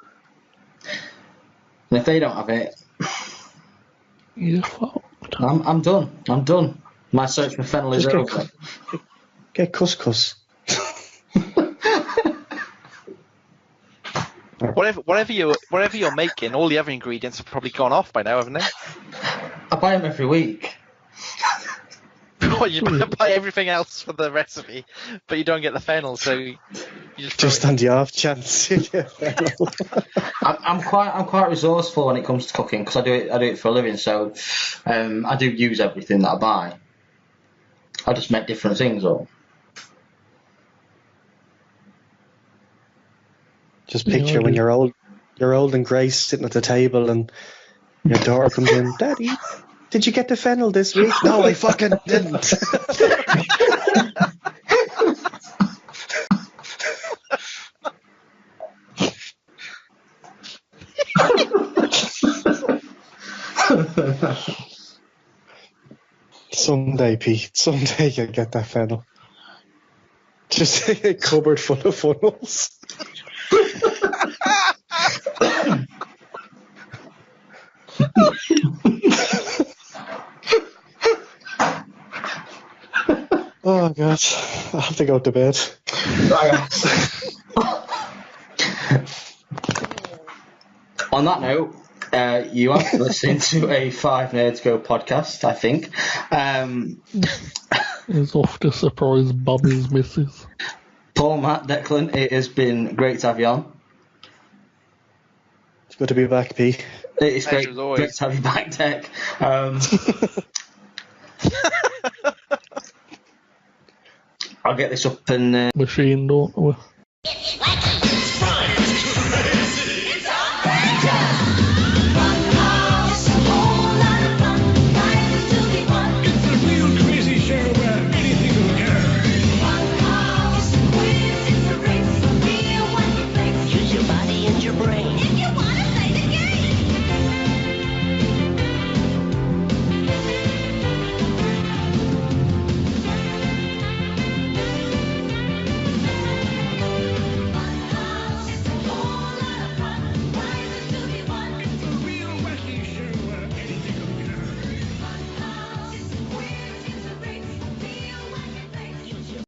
And if they don't have it, You're fucked. I'm done. I'm done. My search for fennel is Just over. Get couscous. Whatever you're making, all the other ingredients have probably gone off by now, haven't they? I buy them every week. Well, you buy everything else for the recipe, but you don't get the fennel, so you Just on the off chance. I'm quite resourceful when it comes to cooking because I do it for a living. So I do use everything that I buy. I just make different things up. Just picture when you're old and Grace sitting at the table and your daughter comes in, Daddy, did you get the fennel this week? No, I fucking didn't. Someday, Pete, someday you'll get that fennel. Just a cupboard full of funnels. Oh god, I have to go to bed. On that note, you have listened to a 5 Nerds Go podcast, I think. He's off to surprise Bobby's missus. Paul, Matt, Declan, it has been great to have you on. It's good to be back, Pete. It's Thanks, great as always. to have you back, Dec. I'll get this up and Machine, don't we?